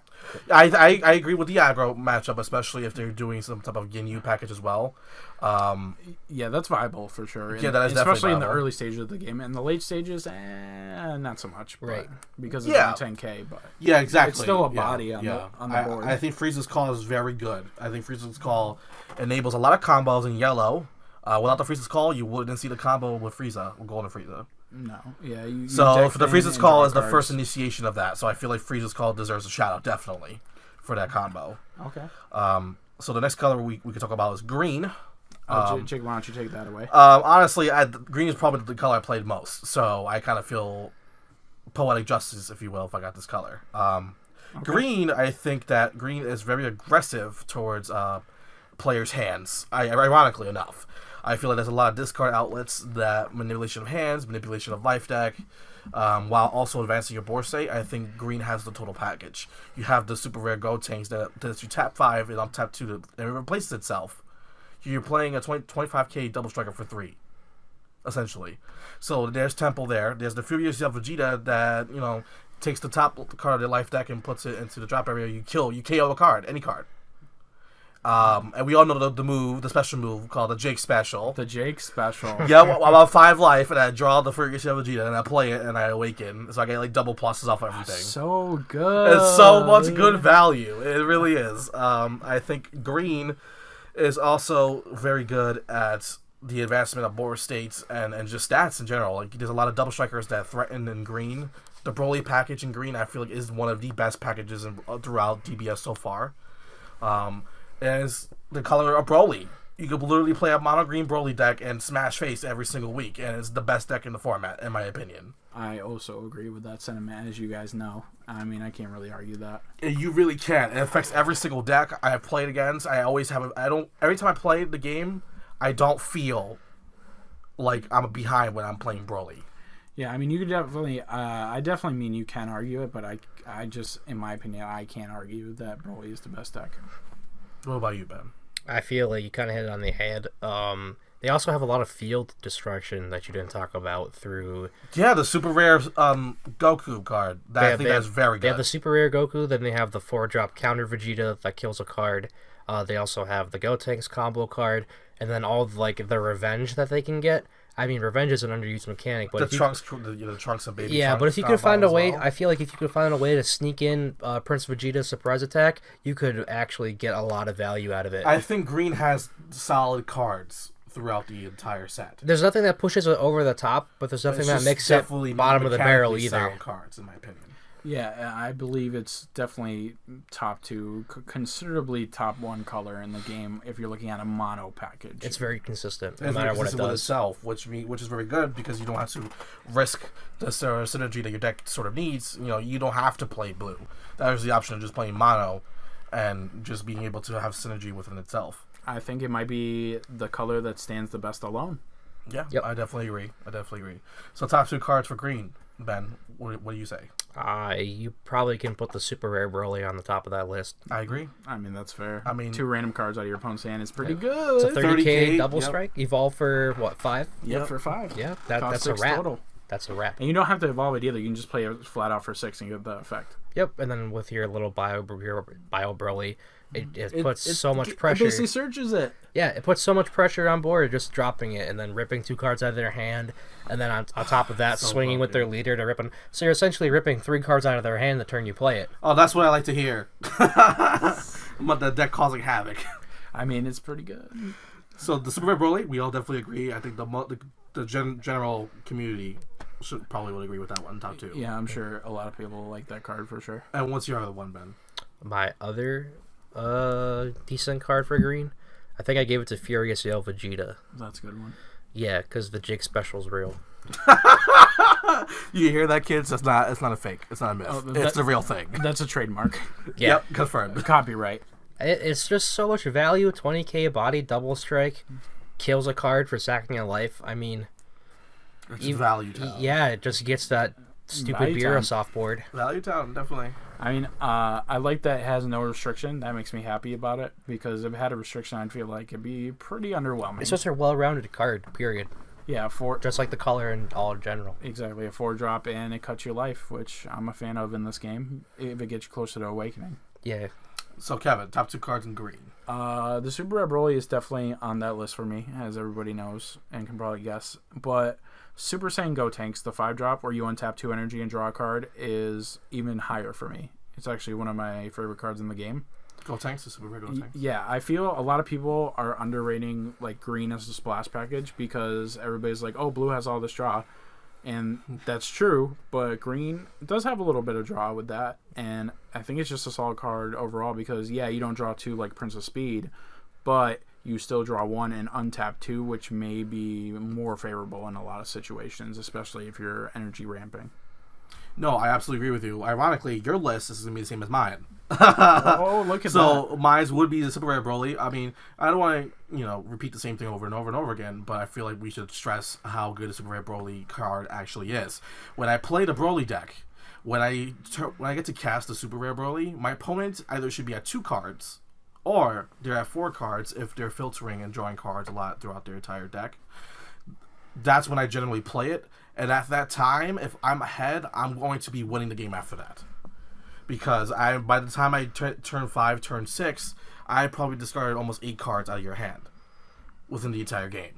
[SPEAKER 2] I agree with the aggro matchup, especially if they're doing some type of Ginyu package as well.
[SPEAKER 3] Yeah, that's viable for sure.
[SPEAKER 2] Yeah, that is definitely
[SPEAKER 3] especially in the
[SPEAKER 2] viable.
[SPEAKER 3] early stages of the game. In the late stages, not so much. But,
[SPEAKER 1] Right.
[SPEAKER 3] because it's
[SPEAKER 2] Yeah.
[SPEAKER 3] only 10k, but
[SPEAKER 2] Yeah, exactly.
[SPEAKER 3] it's still a
[SPEAKER 2] Yeah,
[SPEAKER 3] body on
[SPEAKER 2] yeah.
[SPEAKER 3] the board.
[SPEAKER 2] I think Frieza's Call is very good. I think Frieza's Call enables a lot of combos in yellow. Without the Frieza's Call, you wouldn't see the combo with Frieza, with Golden Frieza.
[SPEAKER 3] No, yeah. You
[SPEAKER 2] So
[SPEAKER 3] deck
[SPEAKER 2] the
[SPEAKER 3] in
[SPEAKER 2] Frieza's
[SPEAKER 3] and
[SPEAKER 2] Call
[SPEAKER 3] draw
[SPEAKER 2] is the
[SPEAKER 3] cards.
[SPEAKER 2] first initiation of that. So I feel like Frieza's Call deserves a shout out, definitely, for that combo.
[SPEAKER 3] Okay.
[SPEAKER 2] So the next color we can talk about is green.
[SPEAKER 3] Jake, why don't you take that away?
[SPEAKER 2] Honestly, green is probably the color I played most, so I kind of feel poetic justice, if you will, if I got this color. Green, I think that green is very aggressive towards players' hands. Ironically enough, I feel like there's a lot of discard outlets, that manipulation of hands, manipulation of life deck, while also advancing your board state. I think green has the total package. You have the super rare Gotenks that you tap 5 and on tap 2 and it replaces itself. You're playing a 25k double striker for 3, essentially. So there's Temple there. There's the Furious Yell Vegeta that, takes the top card of their life deck and puts it into the drop area. You KO a card, any card. And we all know the special move called the Jake Special.
[SPEAKER 3] The Jake special.
[SPEAKER 2] Yeah, I'm on 5 life and I draw the Furious Yell Vegeta and I play it and I awaken. So I get like double pluses off everything.
[SPEAKER 3] So good.
[SPEAKER 2] It's so much good value. It really is. I think green is also very good at the advancement of board states and just stats in general. Like there's a lot of double strikers that threaten in green. The Broly package in green, I feel like, is one of the best packages throughout DBS so far. Is the color of Broly. You could literally play a mono green Broly deck and smash face every single week, and it's the best deck in the format, in my opinion.
[SPEAKER 3] I also agree with that sentiment, as you guys know. I mean, I can't really argue that.
[SPEAKER 2] You really can. It affects every single deck I have played against. I always have. Every time I play the game, I don't feel like I'm behind when I'm playing Broly.
[SPEAKER 3] Yeah, I mean, you could definitely. I definitely mean you can argue it, but I just, in my opinion, I can't argue that Broly is the best deck.
[SPEAKER 2] What about you, Ben?
[SPEAKER 1] I feel like you kind of hit it on the head. They also have a lot of field destruction that you didn't talk about through.
[SPEAKER 2] Yeah, the super rare Goku card. I think that's very good.
[SPEAKER 1] They have the super rare Goku, then they have the 4-drop counter Vegeta that kills a card. They also have the Gotenks combo card, and then all of, like, the revenge that they can get. I mean, revenge is an underused mechanic, but
[SPEAKER 2] the Trunks and Baby.
[SPEAKER 1] yeah,
[SPEAKER 2] Trunks
[SPEAKER 1] but if you could find a
[SPEAKER 2] combo
[SPEAKER 1] way,
[SPEAKER 2] as well.
[SPEAKER 1] I feel like if you could find a way to sneak in Prince Vegeta's surprise attack, you could actually get a lot of value out of it.
[SPEAKER 2] I think green has solid cards throughout the entire set.
[SPEAKER 1] There's nothing that pushes it over the top, but there's nothing that makes it bottom of the barrel
[SPEAKER 2] mechanically
[SPEAKER 1] either.
[SPEAKER 2] sound cards, in my opinion.
[SPEAKER 3] Yeah, I believe it's definitely top 2, considerably top 1 color in the game if you're looking at a mono package.
[SPEAKER 1] It's very consistent, no
[SPEAKER 2] It's
[SPEAKER 1] matter what it
[SPEAKER 2] consistent with
[SPEAKER 1] does.
[SPEAKER 2] itself, which is very good because you don't have to risk the synergy that your deck sort of needs. You don't have to play blue. There's the option of just playing mono and just being able to have synergy within itself.
[SPEAKER 3] I think it might be the color that stands the best alone.
[SPEAKER 2] Yeah,
[SPEAKER 1] Yep.
[SPEAKER 2] I definitely agree. So top 2 cards for green, Ben. What do you say?
[SPEAKER 1] You probably can put the super rare Broly on the top of that list.
[SPEAKER 2] I agree.
[SPEAKER 3] I mean, that's fair.
[SPEAKER 2] I mean,
[SPEAKER 3] 2 random cards out of your opponent's hand is pretty
[SPEAKER 1] It's
[SPEAKER 3] good.
[SPEAKER 1] a 30k
[SPEAKER 2] 30K,
[SPEAKER 1] double
[SPEAKER 2] yep.
[SPEAKER 1] strike. Evolve for what, 5?
[SPEAKER 3] Yep, for 5.
[SPEAKER 1] Yeah,
[SPEAKER 3] Cost
[SPEAKER 1] that's a
[SPEAKER 3] 6
[SPEAKER 1] wrap.
[SPEAKER 3] total.
[SPEAKER 1] That's a wrap.
[SPEAKER 3] And you don't have to evolve it either. You can just play it flat out for 6 and get the effect.
[SPEAKER 1] Yep, and then with your little bio Broly, it puts so much
[SPEAKER 3] It
[SPEAKER 1] pressure.
[SPEAKER 3] basically searches it.
[SPEAKER 1] Yeah, it puts so much pressure on board just dropping it and then ripping 2 cards out of their hand, and then on top of that,
[SPEAKER 2] So
[SPEAKER 1] swinging with their
[SPEAKER 2] broken.
[SPEAKER 1] leader to rip them. So you're essentially ripping 3 cards out of their hand the turn you play it.
[SPEAKER 2] Oh, that's what I like to hear. But the deck causing havoc.
[SPEAKER 3] I mean, it's pretty good.
[SPEAKER 2] So the Super Rare Broly, we all definitely agree. I think the general community would agree with that one, top 2.
[SPEAKER 3] Yeah, I'm sure a lot of people like that card for sure.
[SPEAKER 2] And what's your other one, Ben?
[SPEAKER 1] My other decent card for green, I think I gave it to Furious Yell Vegeta.
[SPEAKER 3] That's a good one.
[SPEAKER 1] Yeah, because the Jake Special's real.
[SPEAKER 2] You hear that, kids? It's not a fake. It's not a myth.
[SPEAKER 3] Oh,
[SPEAKER 2] It's the real thing.
[SPEAKER 3] That's a trademark.
[SPEAKER 1] Yeah.
[SPEAKER 2] Yep, confirmed.
[SPEAKER 3] Copyright.
[SPEAKER 1] It's just so much value. 20k body, double strike, kills a card for sacking a life. I mean,
[SPEAKER 2] It's value town.
[SPEAKER 1] yeah, it just gets that stupid
[SPEAKER 3] Value
[SPEAKER 1] beer
[SPEAKER 3] town.
[SPEAKER 1] softboard.
[SPEAKER 2] Value town, definitely.
[SPEAKER 3] I mean, I like that it has no restriction. That makes me happy about it because if it had a restriction, I'd feel like it'd be pretty underwhelming.
[SPEAKER 1] It's just a well-rounded card, period.
[SPEAKER 3] Yeah,
[SPEAKER 1] Just like the color in all in general.
[SPEAKER 3] exactly a 4-drop, and it cuts your life, which I'm a fan of in this game if it gets you closer to awakening.
[SPEAKER 1] Yeah.
[SPEAKER 2] So Kevin, top 2 cards in green.
[SPEAKER 3] The Super Rare Broly is definitely on that list for me, as everybody knows and can probably guess. But Super Saiyan Gotenks, the 5-drop where you untap 2 energy and draw a card, is even higher for me. It's actually one of my favorite cards in the game.
[SPEAKER 2] Gotenks, the Super Rare Gotenks.
[SPEAKER 3] Yeah, I feel a lot of people are underrating like green as a splash package because everybody's like, oh, blue has all this draw. And that's true, but green does have a little bit of draw with that. And I think it's just a solid card overall because, yeah, you don't draw 2 like Prince of Speed, but you still draw 1 and untap 2, which may be more favorable in a lot of situations, especially if you're energy ramping.
[SPEAKER 2] No, I absolutely agree with you. Ironically, your list is going to be the same as mine.
[SPEAKER 3] Oh, look at that.
[SPEAKER 2] So mine would be the Super Rare Broly. I mean, I don't want to, repeat the same thing over and over and over again, but I feel like we should stress how good a Super Rare Broly card actually is. When I play the Broly deck, when I get to cast the Super Rare Broly, my opponent either should be at 2 cards, or they're at 4 cards if they're filtering and drawing cards a lot throughout their entire deck. That's when I generally play it. And at that time, if I'm ahead, I'm going to be winning the game after that. Because by the time I turn 5, turn 6, I probably discarded almost 8 cards out of your hand within the entire game.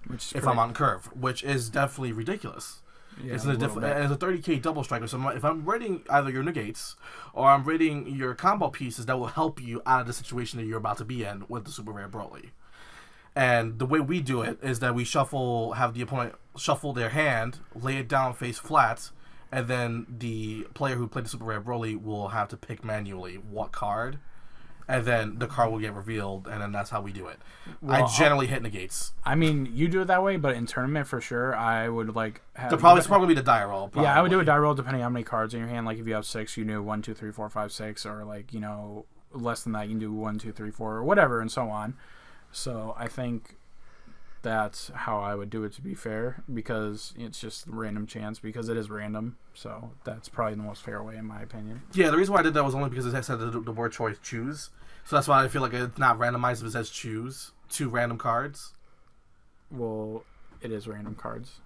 [SPEAKER 2] If I'm on curve, which is definitely ridiculous.
[SPEAKER 3] Yeah,
[SPEAKER 2] It's a 30k double striker. So if I'm raiding either your negates or I'm raiding your combo pieces, that will help you out of the situation that you're about to be in with the Super Rare Broly. And the way we do it is that we have the opponent shuffle their hand, lay it down face flat, and then the player who played the Super Rare Broly will have to pick manually what card, and then the card will get revealed, and then that's how we do it.
[SPEAKER 3] Well,
[SPEAKER 2] I generally hit negates.
[SPEAKER 3] I mean, you do it that way, but in tournament for sure, I would like have.
[SPEAKER 2] It's probably be the die roll. Probably.
[SPEAKER 3] Yeah, I would do a die roll depending on how many cards in your hand. Like if you have 6, you do 1, 2, 3, 4, 5, 6, or like less than that, you can do 1, 2, 3, 4, or whatever, and so on. So I think that's how I would do it, to be fair, because it's just random chance, because it is random. So that's probably the most fair way, in my opinion.
[SPEAKER 2] Yeah, the reason why I did that was only because it said the word choice, choose. So that's why I feel like it's not randomized if it says choose 2 random cards.
[SPEAKER 3] Well, it is random cards.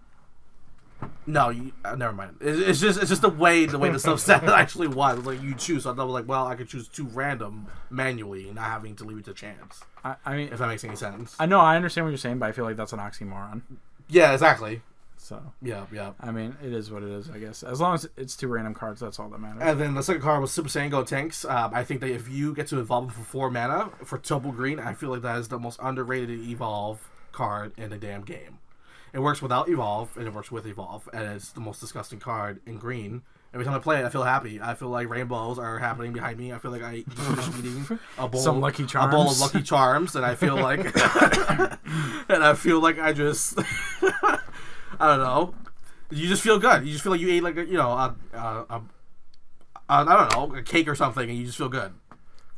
[SPEAKER 2] No, never mind. It's just the way the stuff said actually was. Like you choose. So I was like, well, I could choose 2 random manually, not having to leave it to chance.
[SPEAKER 3] I mean,
[SPEAKER 2] if that makes any sense.
[SPEAKER 3] I know, I understand what you're saying, but I feel like that's an oxymoron.
[SPEAKER 2] Yeah, exactly.
[SPEAKER 3] So
[SPEAKER 2] yeah.
[SPEAKER 3] I mean, it is what it is, I guess. As long as it's 2 random cards, that's all that matters.
[SPEAKER 2] And then the second card was Super Saiyan Gotenks. I think that if you get to evolve for 4 mana for double green, I feel like that is the most underrated evolve card in the damn game. It works without evolve, and it works with evolve, and it's the most disgusting card in green. Every time I play it, I feel happy. I feel like rainbows are happening behind me. I feel like I'm eating a bowl,
[SPEAKER 3] some Lucky Charms.
[SPEAKER 2] A bowl of Lucky Charms, and I feel like, I just, I don't know. You just feel good. You just feel like you ate like I don't know, a cake or something, and you just feel good.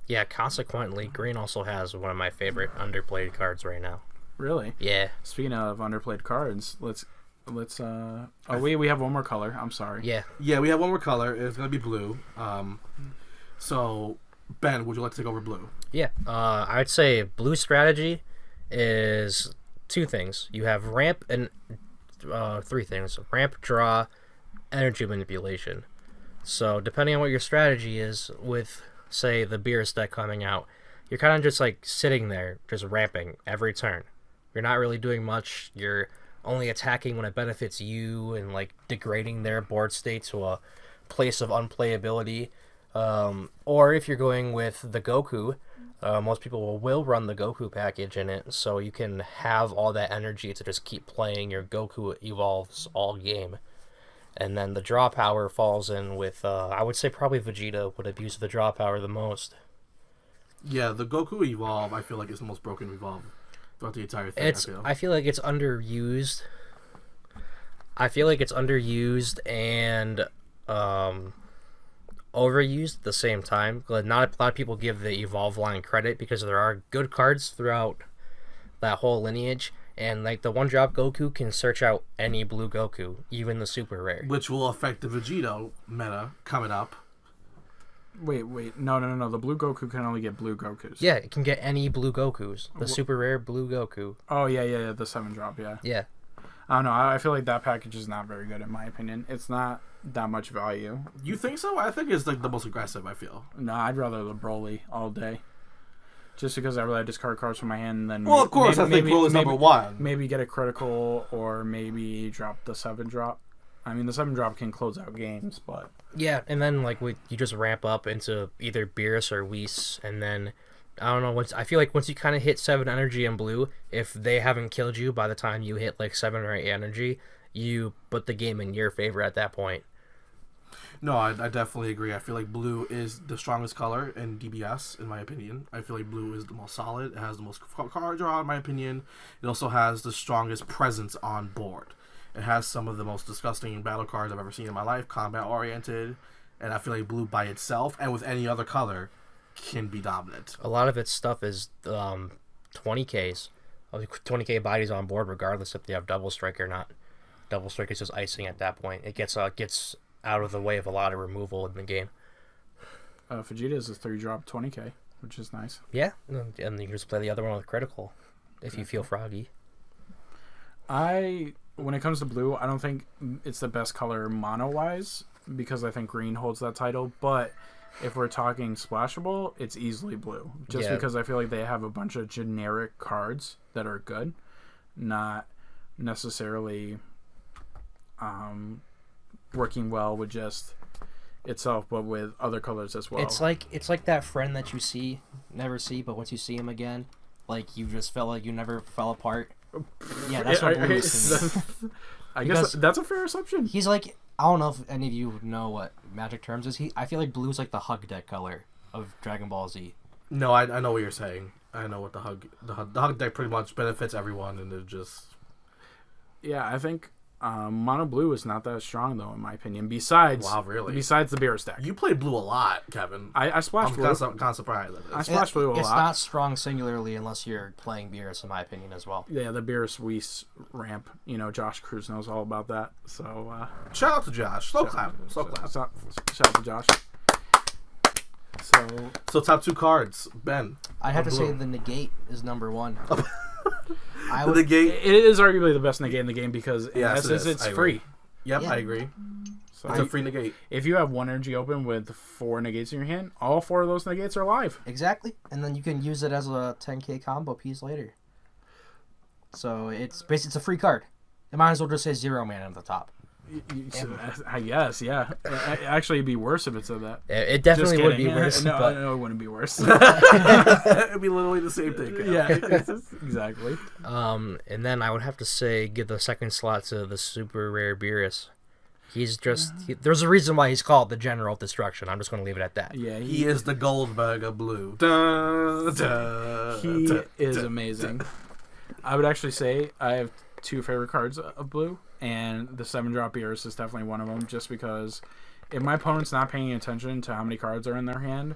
[SPEAKER 1] Yeah. Consequently, green also has one of my favorite underplayed cards right now.
[SPEAKER 3] Really?
[SPEAKER 1] Yeah.
[SPEAKER 3] Speaking of underplayed cards, let's we have one more color. I'm sorry.
[SPEAKER 2] Yeah, we have one more color. It's gonna be blue. So Ben, would you like to take over blue?
[SPEAKER 1] Yeah. I'd say blue strategy is 2 things. You have ramp and 3 things: ramp, draw, energy manipulation. So depending on what your strategy is, with say the Beerus deck coming out, you're kind of just like sitting there, just ramping every turn. You're not really doing much. You're only attacking when it benefits you and like degrading their board state to a place of unplayability. Or if you're going with the Goku, most people will run the Goku package in it, so you can have all that energy to just keep playing your Goku evolves all game. And then the draw power falls in with, I would say probably Vegeta would abuse the draw power the most.
[SPEAKER 2] Yeah, the Goku evolve, I feel like, is the most broken evolve throughout the entire thing.
[SPEAKER 1] I feel like it's underused. I feel like it's underused and overused at the same time. Not a lot of people give the evolve line credit because there are good cards throughout that whole lineage. And like the 1-drop Goku can search out any blue Goku, even the super rare.
[SPEAKER 2] Which will affect the Vegito meta coming up.
[SPEAKER 3] Wait. No. The blue Goku can only get blue Gokus.
[SPEAKER 1] Yeah, it can get any blue Gokus. The super rare blue Goku.
[SPEAKER 3] Oh, yeah. The 7-drop, yeah.
[SPEAKER 1] Yeah.
[SPEAKER 3] I don't know. I feel like that package is not very good, in my opinion. It's not that much value.
[SPEAKER 2] You think so? I think it's like the most aggressive. I feel.
[SPEAKER 3] No, I'd rather the Broly all day. Just because I rather discard cards from my hand and then...
[SPEAKER 2] Well, of course, I think Broly's number one.
[SPEAKER 3] Maybe get a critical or maybe drop the 7-drop. I mean, the 7-drop can close out games, but...
[SPEAKER 1] Yeah, and then like you just ramp up into either Beerus or Whis, and then... I don't know. I feel like once you kind of hit 7 energy in blue, if they haven't killed you by the time you hit like 7 or 8 energy, you put the game in your favor at that point.
[SPEAKER 2] No, I definitely agree. I feel like blue is the strongest color in DBS, in my opinion. I feel like blue is the most solid. It has the most card draw, in my opinion. It also has the strongest presence on board. It has some of the most disgusting battle cards I've ever seen in my life, combat-oriented. And I feel like blue by itself, and with any other color, can be dominant.
[SPEAKER 1] A lot of its stuff is 20Ks. 20K bodies on board regardless if they have double strike or not. Double strike is just icing at that point. It gets out of the way of a lot of removal in the game.
[SPEAKER 3] Vegeta is a 3-drop 20K, which is nice.
[SPEAKER 1] Yeah, and you can just play the other one with critical if you feel froggy.
[SPEAKER 3] When it comes to blue, I don't think it's the best color mono-wise because I think green holds that title, but if we're talking splashable, it's easily blue. Just because I feel like they have a bunch of generic cards that are good, not necessarily working well with just itself, but with other colors as well.
[SPEAKER 1] It's like that friend that you never see, but once you see him again, like you just felt like you never fell apart. Yeah, that's what blue is to me.
[SPEAKER 3] I guess that's a fair assumption.
[SPEAKER 1] He's like, I don't know if any of you know what Magic terms is. I feel like blue is like the hug deck color of Dragon Ball Z.
[SPEAKER 2] No, I know what you're saying. I know what the hug deck pretty much benefits everyone, and it just...
[SPEAKER 3] Yeah, I think mono blue is not that strong though, in my opinion. Besides the Beerus deck.
[SPEAKER 2] You play blue a lot, Kevin.
[SPEAKER 3] I splash blue.
[SPEAKER 2] I'm kind of surprised.
[SPEAKER 3] I splash blue a lot.
[SPEAKER 1] It's not strong singularly unless you're playing Beerus, in my opinion, as well.
[SPEAKER 3] Yeah, the Beerus Whis ramp. Josh Cruz knows all about that. So
[SPEAKER 2] shout out to Josh. Slow clap.
[SPEAKER 3] Shout out to Josh.
[SPEAKER 2] So top 2 cards, Ben.
[SPEAKER 1] I have to say the negate is number 1.
[SPEAKER 2] Negate.
[SPEAKER 3] It is arguably the best negate in the game because in essence it's free.
[SPEAKER 2] Yep, yeah. I agree. So it's a free negate.
[SPEAKER 3] If you have 1 energy open with 4 negates in your hand, all 4 of those negates are live.
[SPEAKER 1] Exactly, and then you can use it as a 10K combo piece later. So it's basically it's a free card. It might as well just say 0 mana at the top.
[SPEAKER 3] I guess, yeah. Actually, it'd be worse if it said that.
[SPEAKER 1] It definitely would be worse.
[SPEAKER 3] No, it wouldn't be worse.
[SPEAKER 2] It'd be literally the same thing.
[SPEAKER 3] Yeah, exactly.
[SPEAKER 1] And then I would have to say give the second slot to the super rare Beerus. He's just... there's a reason why he's called the General of Destruction. I'm just going to leave it at that.
[SPEAKER 3] Yeah,
[SPEAKER 2] he is the Goldberg of blue.
[SPEAKER 3] He is amazing. I would actually say I have 2 favorite cards of blue, and the 7-drop Beerus is definitely one of them, just because if my opponent's not paying attention to how many cards are in their hand...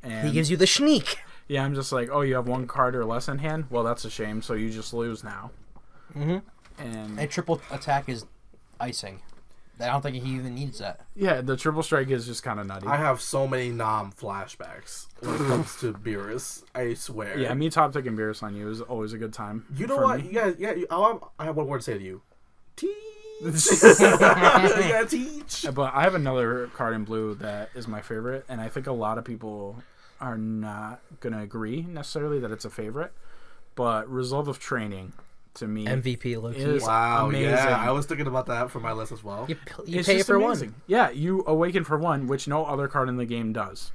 [SPEAKER 3] and
[SPEAKER 1] he gives you the sneak.
[SPEAKER 3] Yeah, I'm just like, oh, you have 1 card or less in hand? Well, that's a shame, so you just lose now.
[SPEAKER 1] Mm-hmm.
[SPEAKER 3] And
[SPEAKER 1] triple attack is icing. I don't think he even needs that.
[SPEAKER 3] Yeah, the triple strike is just kind of nutty.
[SPEAKER 2] I have so many flashbacks when it comes to Beerus. I swear.
[SPEAKER 3] Yeah, me top taking Beerus on you is always a good time.
[SPEAKER 2] You know what? I have one word to say to you. Teach. You gotta teach.
[SPEAKER 3] But I have another card in blue that is my favorite, and I think a lot of people are not gonna agree necessarily that it's a favorite. But Resolve of Training, to me,
[SPEAKER 1] MVP low
[SPEAKER 3] is
[SPEAKER 2] wow,
[SPEAKER 3] amazing.
[SPEAKER 2] Yeah, I was thinking about that for my list as well.
[SPEAKER 1] You pay for
[SPEAKER 3] amazing.
[SPEAKER 1] 1.
[SPEAKER 3] Yeah, you awaken for 1, which no other card in the game does.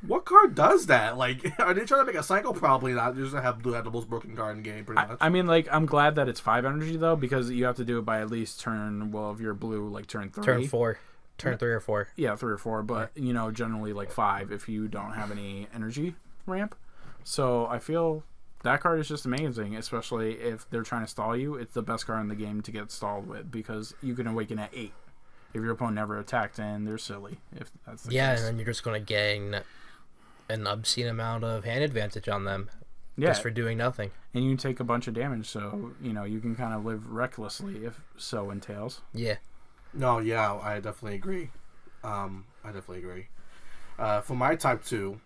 [SPEAKER 2] What card does that? Like, are they trying to make a cycle? Probably not. They just have blue have the most broken card in the game, pretty much.
[SPEAKER 3] I mean, like, I'm glad that it's 5 energy though, because you have to do it by at least turn. Well, if you're blue, like turn 3.
[SPEAKER 1] Turn 4. Turn 3 or 4.
[SPEAKER 3] Yeah, 3 or 4. But generally like 5 if you don't have any energy ramp. So I feel that card is just amazing, especially if they're trying to stall you. It's the best card in the game to get stalled with because you can awaken at 8 if your opponent never attacked, and they're silly if that's the case.
[SPEAKER 1] And then you're just going to gain an obscene amount of hand advantage on them just for doing nothing.
[SPEAKER 3] And you can take a bunch of damage, so you can kind of live recklessly if so entails.
[SPEAKER 1] Yeah.
[SPEAKER 2] No, yeah, I definitely agree. For my type 2,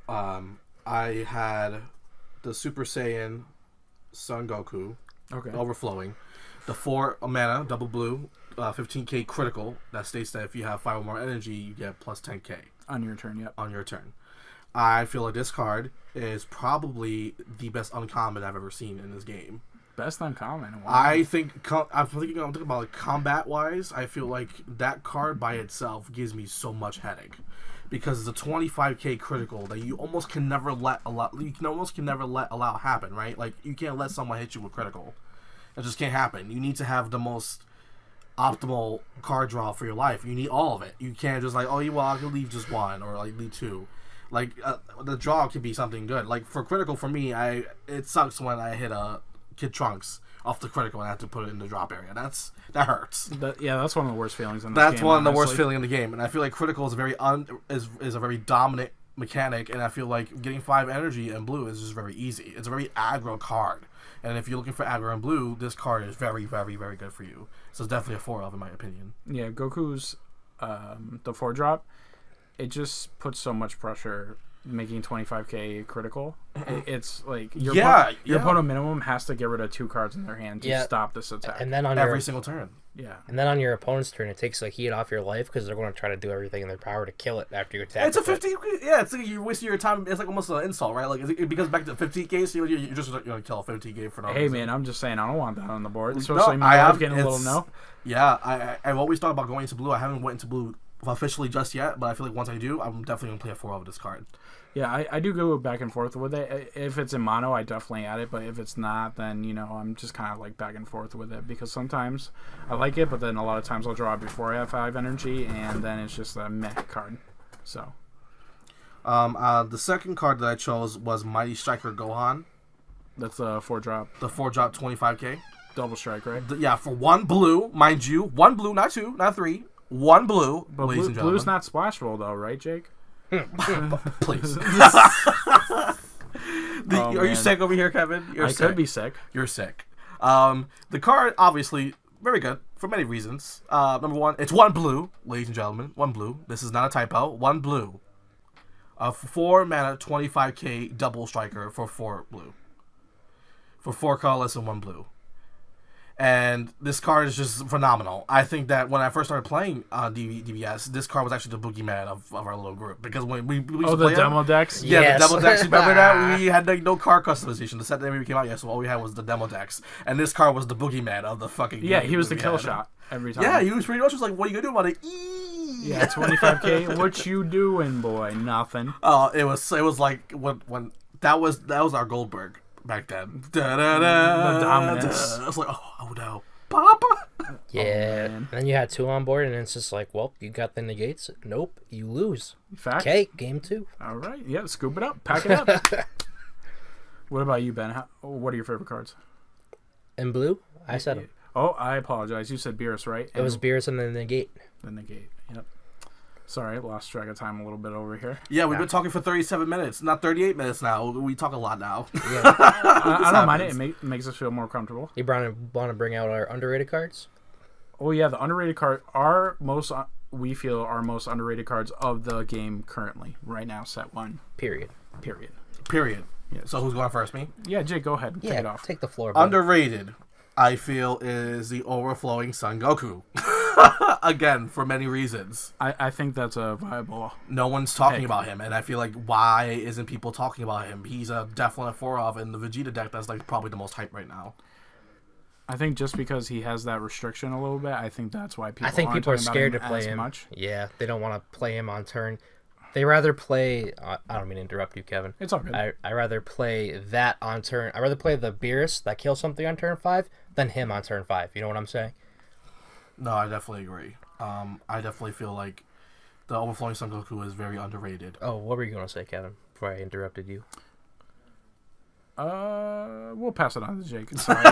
[SPEAKER 2] I had the Super Saiyan Son Goku,
[SPEAKER 3] okay,
[SPEAKER 2] overflowing, the 4 mana double blue 15k critical that states that if you have 5 or more energy, you get plus 10k
[SPEAKER 3] On your turn, yep.
[SPEAKER 2] on your turn. I feel like this card is probably the best uncommon I've ever seen in this game.
[SPEAKER 3] Best uncommon. Wow.
[SPEAKER 2] I'm thinking about like combat wise. I feel like that card by itself gives me so much headache because it's a 25k critical that you almost can never let allow happen, right? Like you can't let someone hit you with critical. It just can't happen. You need to have the most optimal card draw for your life. You need all of it. You can't just like, oh, well, I can leave just one or like leave two. Like the draw could be something good. Like for critical, for me, it sucks when I hit a Kid Trunks off the critical and I have to put it in the drop area. That hurts.
[SPEAKER 3] That's one of the worst feelings in this
[SPEAKER 2] That's
[SPEAKER 3] game,
[SPEAKER 2] one of the
[SPEAKER 3] honestly.
[SPEAKER 2] worst feeling in the game, and I feel like critical is a very dominant mechanic, and I feel like getting 5 energy in blue is just very easy. It's a very aggro card, and if you're looking for aggro in blue, this card is very, very, very good for you. So it's definitely a 4 of in my opinion.
[SPEAKER 3] Yeah, Goku's the 4-drop. It just puts so much pressure making 25k critical. It's like your opponent minimum has to get rid of 2 cards in their hand to stop this attack.
[SPEAKER 1] And then on
[SPEAKER 2] every single turn.
[SPEAKER 3] Yeah.
[SPEAKER 1] And then on your opponent's turn, it takes the heat off your life because they're going to try to do everything in their power to kill it after you attack.
[SPEAKER 2] It's a 50. Yeah, it's like you're wasting your time. It's like almost an insult, right? Like it becomes back to 50k, so you're just gonna kill a 50k for no reason.
[SPEAKER 3] Hey man, I'm just saying I don't want that on the board. Especially my life getting a little no.
[SPEAKER 2] Yeah, I've always thought about going into blue. I haven't went into blue officially just yet, but I feel like once I do, I'm definitely gonna play a 4 of this card.
[SPEAKER 3] Yeah, I do go back and forth with it. If it's in mono, I definitely add it, but if it's not, then, I'm just kind of like back and forth with it because sometimes I like it, but then a lot of times I'll draw it before I have 5 energy, and then it's just a meh card. So.
[SPEAKER 2] The second card that I chose was Mighty Striker Gohan.
[SPEAKER 3] That's a 4-drop.
[SPEAKER 2] The 4-drop 25k.
[SPEAKER 3] Double strike, right?
[SPEAKER 2] Yeah, for 1 blue, mind you. 1 blue, not 2, not 3. 1 blue,
[SPEAKER 3] but
[SPEAKER 2] ladies and gentlemen.
[SPEAKER 3] Blue's not splashable, though, right, Jake?
[SPEAKER 2] Please. Are you sick over here, Kevin?
[SPEAKER 3] I could be sick.
[SPEAKER 2] You're sick. The card, obviously, very good for many reasons. Number 1, it's 1 blue, ladies and gentlemen. 1 blue. This is not a typo. 1 blue. 4 mana, 25k double striker for 4 blue. For 4 colorless and 1 blue. And this card is just phenomenal. I think that when I first started playing DBS, this card was actually the boogeyman of our little group. Because when we used to play
[SPEAKER 3] demo decks?
[SPEAKER 2] Yeah,
[SPEAKER 1] Yes.
[SPEAKER 2] the demo decks. Remember that? We had like, no card customization. The set that maybe came out, so all we had was the demo decks. And this card was the boogeyman of the fucking game.
[SPEAKER 3] Yeah, he was the kill shot every time.
[SPEAKER 2] Yeah, he was pretty much just like, what are you going to do about it?
[SPEAKER 3] Yeah, 25k. What you doing, boy? Nothing.
[SPEAKER 2] Oh, it was like when that was our Goldberg. Back then.
[SPEAKER 3] The dominance.
[SPEAKER 2] I was like, oh no. Papa?
[SPEAKER 1] Yeah.
[SPEAKER 3] Man.
[SPEAKER 1] And then you had 2 on board, and it's just like, well, you got the negates. Nope, you lose.
[SPEAKER 3] Fact.
[SPEAKER 1] Okay, game 2.
[SPEAKER 3] All right. Yeah, scoop it up. Pack it up. What about you, Ben? What are your favorite cards?
[SPEAKER 1] In blue, I said them.
[SPEAKER 3] Oh, I apologize. You said Beerus, right?
[SPEAKER 1] It was Beerus and then the negate.
[SPEAKER 3] The negate. Yep. Sorry, lost track of time a little bit over here.
[SPEAKER 2] Yeah, we've been talking for 37 minutes, not 38 minutes now. We talk a lot now.
[SPEAKER 1] Yeah.
[SPEAKER 3] I don't mind it. It makes us feel more comfortable.
[SPEAKER 1] You want to bring out our underrated cards?
[SPEAKER 3] Oh, yeah, the underrated card we feel our most underrated cards of the game currently, right now, set 1.
[SPEAKER 1] Period.
[SPEAKER 2] Yeah. So who's going first, me?
[SPEAKER 3] Yeah, Jake, go ahead. Take it off.
[SPEAKER 1] Take the floor. Bud.
[SPEAKER 2] Underrated, I feel, is the overflowing Son Goku. Again, for many reasons.
[SPEAKER 3] I think that's a viable.
[SPEAKER 2] No one's talking about him, and I feel like why isn't people talking about him? He's a definite 4 of in the Vegeta deck that's like probably the most hype right now.
[SPEAKER 3] I think just because he has that restriction a little bit, I think that's why people.
[SPEAKER 1] I think
[SPEAKER 3] aren't
[SPEAKER 1] people are
[SPEAKER 3] talking
[SPEAKER 1] scared to
[SPEAKER 3] about
[SPEAKER 1] play
[SPEAKER 3] as
[SPEAKER 1] him.
[SPEAKER 3] Much.
[SPEAKER 1] Yeah, they don't want to play him on turn. They rather play. I don't mean to interrupt you, Kevin.
[SPEAKER 3] It's all good.
[SPEAKER 1] I rather play that on turn. I rather play the Beerus that kills something on turn 5 than him on turn 5. You know what I'm saying?
[SPEAKER 2] No, I definitely agree. I definitely feel like the overflowing Son Goku is very underrated.
[SPEAKER 1] Oh, what were you gonna say, Kevin? Before I interrupted you.
[SPEAKER 3] We'll pass it on to Jake. Sorry.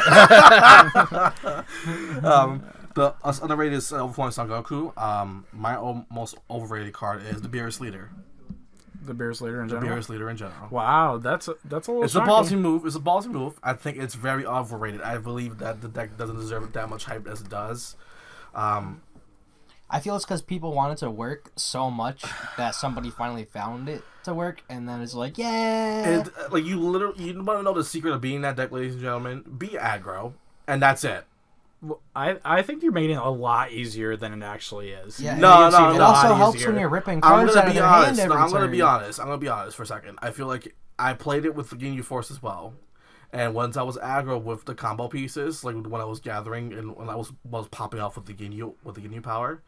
[SPEAKER 2] The underrated is overflowing Son Goku. My most overrated card is the Beerus Leader.
[SPEAKER 3] The Beerus Leader in general.
[SPEAKER 2] Beerus Leader in general.
[SPEAKER 3] Wow, that's a little.
[SPEAKER 2] It's
[SPEAKER 3] shocking.
[SPEAKER 2] a ballsy move. It's a ballsy move. I think it's very overrated. I believe that the deck doesn't deserve that much hype as it does.
[SPEAKER 1] I feel it's because people want it to work so much that somebody finally found it to work, and then it's like, yeah.
[SPEAKER 2] Like you want to know the secret of being that deck, ladies and gentlemen? Be aggro, and that's it.
[SPEAKER 3] I think you're making it a lot easier than it actually is.
[SPEAKER 1] Yeah,
[SPEAKER 2] No,
[SPEAKER 1] it
[SPEAKER 2] no, no.
[SPEAKER 1] also
[SPEAKER 3] lot
[SPEAKER 1] helps
[SPEAKER 3] easier.
[SPEAKER 1] when you're ripping
[SPEAKER 2] I'm
[SPEAKER 1] cards
[SPEAKER 2] gonna
[SPEAKER 1] out of
[SPEAKER 2] be
[SPEAKER 1] their
[SPEAKER 2] honest.
[SPEAKER 1] hand
[SPEAKER 2] No,
[SPEAKER 1] every
[SPEAKER 2] I'm gonna
[SPEAKER 1] turn.
[SPEAKER 2] be honest. I'm gonna be honest for a second. I feel like I played it with the Ginyu Force as well, and once I was aggro with the combo pieces, like when I was gathering and when I was popping off with the Ginyu power,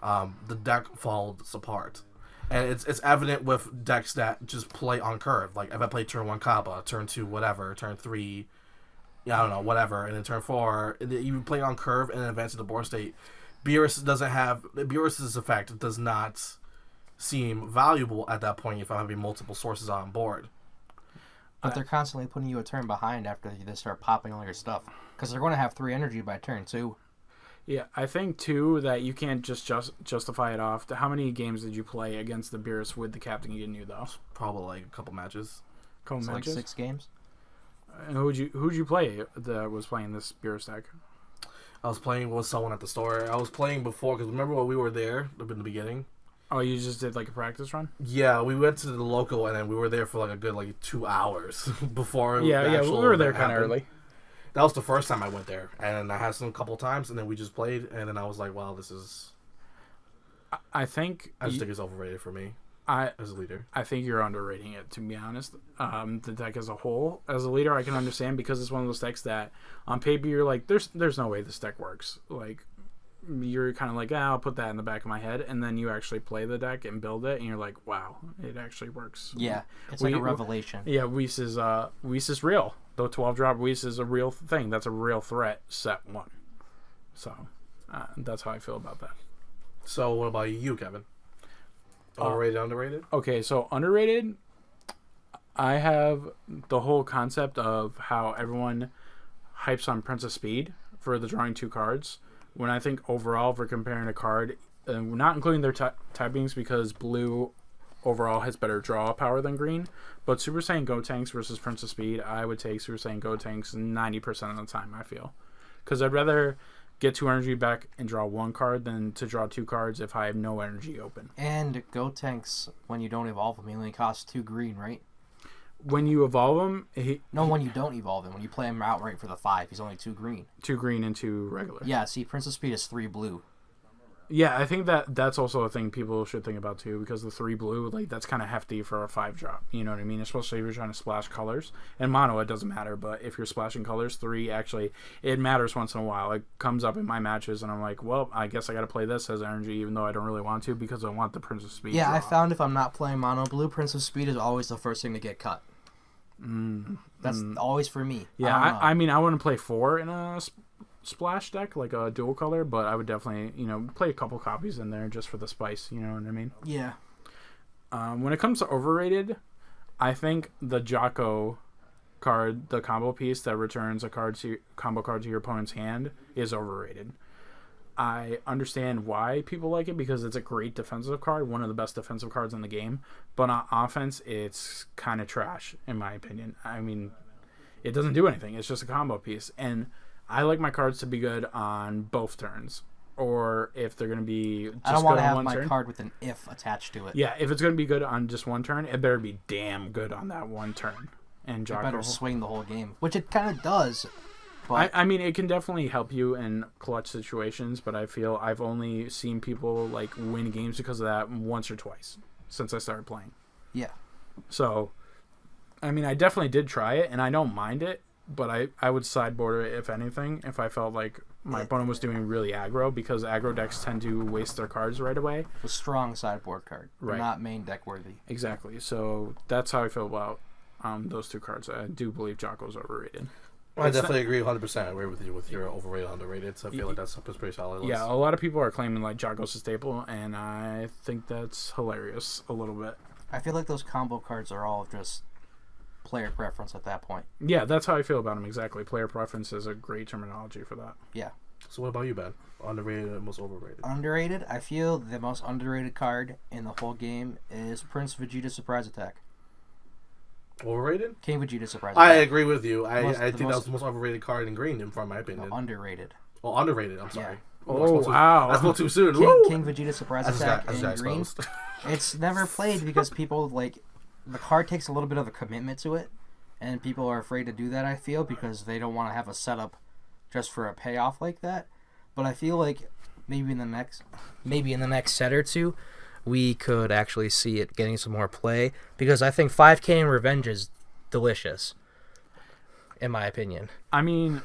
[SPEAKER 2] the deck falls apart. And it's evident with decks that just play on curve. Like if I play turn 1 Kappa, turn 2 whatever, turn 3, yeah, I don't know, whatever, and then turn 4, and then you play on curve and then advance to the board state. Beerus's effect does not seem valuable at that point if I'm having multiple sources on board.
[SPEAKER 1] But they're constantly putting you a turn behind after they start popping all your stuff. Because they're going to have 3 energy by turn 2.
[SPEAKER 3] Yeah, I think too that you can't just justify it off. How many games did you play against the Beerus with the Captain Ginyu though?
[SPEAKER 2] Probably like a couple matches.
[SPEAKER 3] Couple
[SPEAKER 1] It's
[SPEAKER 3] matches.
[SPEAKER 1] like 6 games.
[SPEAKER 3] And who'd you play that was playing this Beerus deck?
[SPEAKER 2] I was playing with someone at the store. I was playing before because remember when we were there in the beginning.
[SPEAKER 3] Oh, you just did like a practice run?
[SPEAKER 2] Yeah, we went to the local and then we were there for like a good 2 hours before.
[SPEAKER 3] Yeah,
[SPEAKER 2] the
[SPEAKER 3] we
[SPEAKER 2] actual
[SPEAKER 3] were there
[SPEAKER 2] event
[SPEAKER 3] kind of
[SPEAKER 2] happened.
[SPEAKER 3] early.
[SPEAKER 2] That was the first time I went there, and I had some couple times, and then we just played, and then I was like, "Wow, this is."
[SPEAKER 3] I think
[SPEAKER 2] I just think it's overrated for me
[SPEAKER 3] I
[SPEAKER 2] as a leader.
[SPEAKER 3] I think you're underrating it, to be honest. The deck as a whole, as a leader, I can understand because it's one of those decks that on paper you're like, there's no way this deck works. Like, you're kind of like, I'll put that in the back of my head, and then you actually play the deck and build it, and you're like, wow, it actually works.
[SPEAKER 1] Yeah, it's like a revelation.
[SPEAKER 3] Yeah, Whis is real. The 12-drop Whis is a real thing. That's a real threat, set 1. So, that's how I feel about that.
[SPEAKER 2] So, what about you, Kevin? Overrated, underrated?
[SPEAKER 3] Okay, so underrated, I have the whole concept of how everyone hypes on Prince of Speed for the drawing 2 cards. When I think overall, if we're comparing a card, not including their typings because blue overall has better draw power than green, but Super Saiyan Gotenks versus Prince of Speed, I would take Super Saiyan Gotenks 90% of the time, I feel. Because I'd rather get 2 energy back and draw 1 card than to draw 2 cards if I have no energy open.
[SPEAKER 1] And Gotenks, when you don't evolve them, he only costs 2 green, right?
[SPEAKER 3] When you evolve him,
[SPEAKER 1] when you don't evolve him. When you play him outright for the 5, he's only 2 green.
[SPEAKER 3] 2 green and 2 regular.
[SPEAKER 1] Yeah, see, Prince of Speed is 3 blue.
[SPEAKER 3] Yeah, I think that's also a thing people should think about too, because the 3 blue, like, that's kind of hefty for a 5-drop. You know what I mean? Especially if you're trying to splash colors. And mono, it doesn't matter, but if you're splashing colors, 3 actually, it matters once in a while. It comes up in my matches, and I'm like, well, I guess I got to play this as energy, even though I don't really want to, because I want the Prince of Speed.
[SPEAKER 1] Yeah,
[SPEAKER 3] draw.
[SPEAKER 1] I found if I'm not playing mono blue, Prince of Speed is always the first thing to get cut. That's always for me.
[SPEAKER 3] Yeah, I mean, I wouldn't play 4 in a splash deck, like a dual color, but I would definitely, play a couple copies in there just for the spice, you know what I mean?
[SPEAKER 1] Yeah.
[SPEAKER 3] When it comes to overrated, I think the Jocko card, the combo piece that returns a combo card to your opponent's hand, is overrated. I understand why people like it because it's a great defensive card, one of the best defensive cards in the game, but on offense, it's kind of trash, in my opinion. I mean, it doesn't do anything. It's just a combo piece, and I like my cards to be good on both turns, or if they're going to be just
[SPEAKER 1] I don't want
[SPEAKER 3] good
[SPEAKER 1] to
[SPEAKER 3] on
[SPEAKER 1] have
[SPEAKER 3] one
[SPEAKER 1] my
[SPEAKER 3] turn.
[SPEAKER 1] card with an if attached to it.
[SPEAKER 3] Yeah, if it's going to be good on just one turn, it better be damn good on that one turn. And
[SPEAKER 1] It
[SPEAKER 3] Jocko,
[SPEAKER 1] better swing the whole game, which it kind of does. But
[SPEAKER 3] I mean, it can definitely help you in clutch situations, but I feel I've only seen people like win games because of that once or twice since I started playing.
[SPEAKER 1] yeah,
[SPEAKER 3] So, I mean, I definitely did try it, and I don't mind it, but I would sideboard it if anything, if I felt like my opponent was doing really aggro, because aggro decks tend to waste their cards right away.
[SPEAKER 1] a strong sideboard card,
[SPEAKER 3] Right.
[SPEAKER 1] not main deck worthy.
[SPEAKER 3] Exactly. So that's how I feel about those 2 cards. I do believe Jocko's overrated.
[SPEAKER 2] I definitely agree 100%. I agree with you with your overrated, underrated. So I feel like that's a pretty solid list.
[SPEAKER 3] Yeah, a lot of people are claiming like Jocko's a staple, and I think that's hilarious a little bit.
[SPEAKER 1] I feel like those combo cards are all just player preference at that point.
[SPEAKER 3] Yeah, that's how I feel about them exactly. Player preference is a great terminology for that.
[SPEAKER 1] Yeah.
[SPEAKER 2] So what about you, Ben? Underrated and most overrated?
[SPEAKER 1] Underrated? I feel the most underrated card in the whole game is Prince Vegeta Surprise Attack.
[SPEAKER 2] Overrated?
[SPEAKER 1] King Vegeta Surprise
[SPEAKER 2] I
[SPEAKER 1] Attack.
[SPEAKER 2] agree with you. I
[SPEAKER 1] most-
[SPEAKER 2] think
[SPEAKER 1] the
[SPEAKER 2] that was
[SPEAKER 1] most-
[SPEAKER 2] the most overrated card in green, in my opinion.
[SPEAKER 1] No, underrated.
[SPEAKER 2] Oh, underrated. I'm sorry.
[SPEAKER 3] Oh,
[SPEAKER 2] I spoke
[SPEAKER 3] wow.
[SPEAKER 2] I spoke too soon.
[SPEAKER 1] King,
[SPEAKER 2] Woo!
[SPEAKER 1] King Vegeta Surprise
[SPEAKER 2] I just
[SPEAKER 1] Attack
[SPEAKER 2] got
[SPEAKER 1] in green.
[SPEAKER 2] exposed.
[SPEAKER 1] It's never played because people like the card takes a little bit of a commitment to it, and people are afraid to do that. I feel because they don't want to have a setup just for a payoff like that. But I feel like maybe in the next set or two, we could actually see it getting some more play, because I think 5K in Revenge is delicious, in my opinion.
[SPEAKER 3] I mean,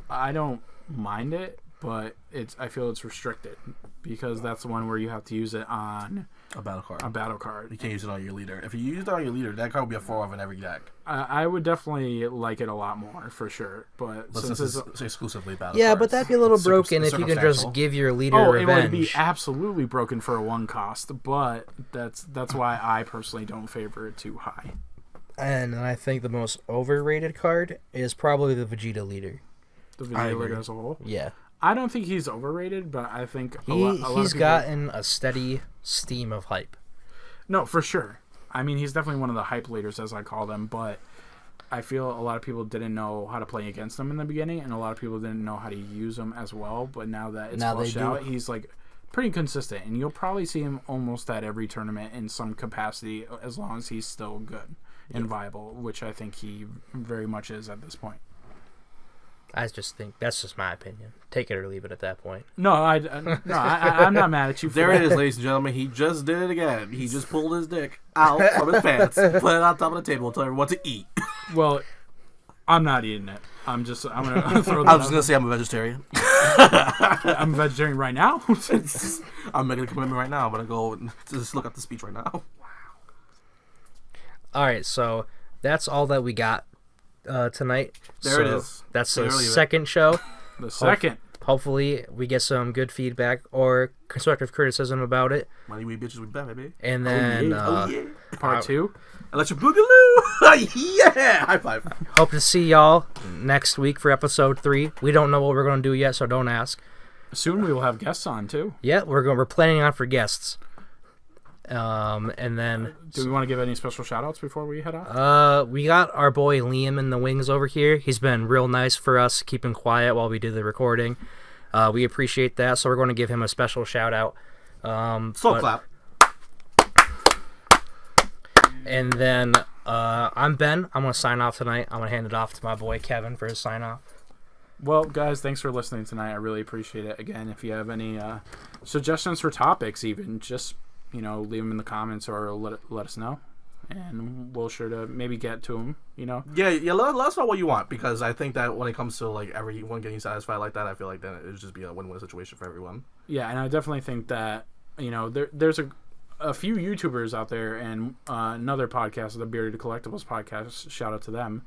[SPEAKER 3] I don't mind it, but I feel it's restricted, because that's the one where you have to use it on
[SPEAKER 2] A battle card.
[SPEAKER 3] a battle card.
[SPEAKER 2] You can't use it on your leader. If you use it on your leader, that card will be a 4 in every deck.
[SPEAKER 3] I would definitely like it a lot more, for sure. But
[SPEAKER 2] Since
[SPEAKER 3] since
[SPEAKER 2] it's exclusively battle
[SPEAKER 1] Yeah,
[SPEAKER 2] cards.
[SPEAKER 1] but that'd be a little
[SPEAKER 2] Super-
[SPEAKER 1] broken if you could just
[SPEAKER 2] circumstantial.
[SPEAKER 1] give your leader
[SPEAKER 3] it
[SPEAKER 1] Revenge.
[SPEAKER 3] would be absolutely broken for a 1 cost, but that's why I personally don't favor it too high.
[SPEAKER 1] And I think the most overrated card is probably the Vegeta leader.
[SPEAKER 3] The
[SPEAKER 2] I
[SPEAKER 3] video
[SPEAKER 2] agree.
[SPEAKER 3] leader as a whole.
[SPEAKER 1] Yeah.
[SPEAKER 3] I don't think he's overrated, but I think a lot of
[SPEAKER 1] He's
[SPEAKER 3] people...
[SPEAKER 1] gotten a steady stream of hype.
[SPEAKER 3] No, for sure. I mean, he's definitely one of the hype leaders, as I call them, but I feel a lot of people didn't know how to play against him in the beginning, and a lot of people didn't know how to use him as well, but now that it's flushed out, he's like pretty consistent, and you'll probably see him almost at every tournament in some capacity, as long as he's still good and viable, which I think he very much is at this point.
[SPEAKER 1] I just think that's just my opinion. Take it or leave it at that point.
[SPEAKER 3] No, I'm not mad at you. For
[SPEAKER 2] There
[SPEAKER 3] that.
[SPEAKER 2] it is, ladies and gentlemen. He just did it again. He just pulled his dick out from his pants, put it on top of the table, and told everyone what to eat.
[SPEAKER 3] Well, I'm not eating it. I'm gonna throw that
[SPEAKER 2] I was just
[SPEAKER 3] out.
[SPEAKER 2] gonna say I'm a vegetarian.
[SPEAKER 3] I'm a vegetarian right now.
[SPEAKER 2] I'm making a commitment right now. I'm gonna go and just look up the speech right now.
[SPEAKER 1] All right, so that's all that we got tonight.
[SPEAKER 2] There it is.
[SPEAKER 1] That's
[SPEAKER 2] There
[SPEAKER 1] the
[SPEAKER 2] it is.
[SPEAKER 1] second show.
[SPEAKER 3] The second.
[SPEAKER 1] Hopefully, we get some good feedback or constructive criticism about it.
[SPEAKER 2] Money we bitches we bet, baby.
[SPEAKER 1] And then
[SPEAKER 2] Oh yeah.
[SPEAKER 3] Part 2.
[SPEAKER 2] Electric Boogaloo. Yeah. High five.
[SPEAKER 1] hope to see y'all next week for episode 3. We don't know what we're going to do yet, so don't ask.
[SPEAKER 3] Soon we will have guests on too.
[SPEAKER 1] Yeah, we're planning on for guests. And then
[SPEAKER 3] Do we want to give any special shout outs before we head off?
[SPEAKER 1] we got our boy Liam in the wings over here. He's been real nice for us, keeping quiet while we do the recording. We appreciate that, so we're going to give him a special shout out.
[SPEAKER 2] Slow clap.
[SPEAKER 1] And then I'm Ben. I'm going to sign off tonight. I'm going to hand it off to my boy Kevin for his sign off.
[SPEAKER 3] Well, guys, thanks for listening tonight. I really appreciate it. Again, if you have any suggestions for topics, even just leave them in the comments or let us know, and we'll sure to maybe get to them.
[SPEAKER 2] Yeah. Let us know what you want, because I think that when it comes to like everyone getting satisfied like that, I feel like then it would just be a win-win situation for everyone.
[SPEAKER 3] Yeah, and I definitely think that there's a few YouTubers out there and another podcast, the Bearded Collectibles podcast. Shout out to them.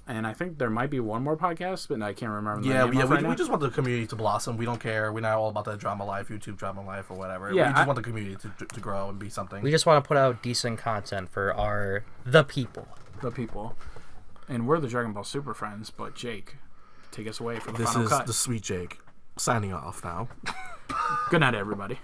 [SPEAKER 3] And I think there might be one more podcast, but I can't remember. The name of right now.
[SPEAKER 2] We just want the community to blossom. We don't care. We're not all about that drama life, YouTube drama life, or whatever.
[SPEAKER 3] Yeah,
[SPEAKER 2] we just want the community to grow and be something.
[SPEAKER 1] We just want to put out decent content for the people.
[SPEAKER 3] The people. And we're the Dragon Ball Super Friends, but Jake, take us away for the
[SPEAKER 2] This
[SPEAKER 3] final
[SPEAKER 2] is
[SPEAKER 3] cut.
[SPEAKER 2] the sweet Jake signing off now.
[SPEAKER 3] Good night, everybody.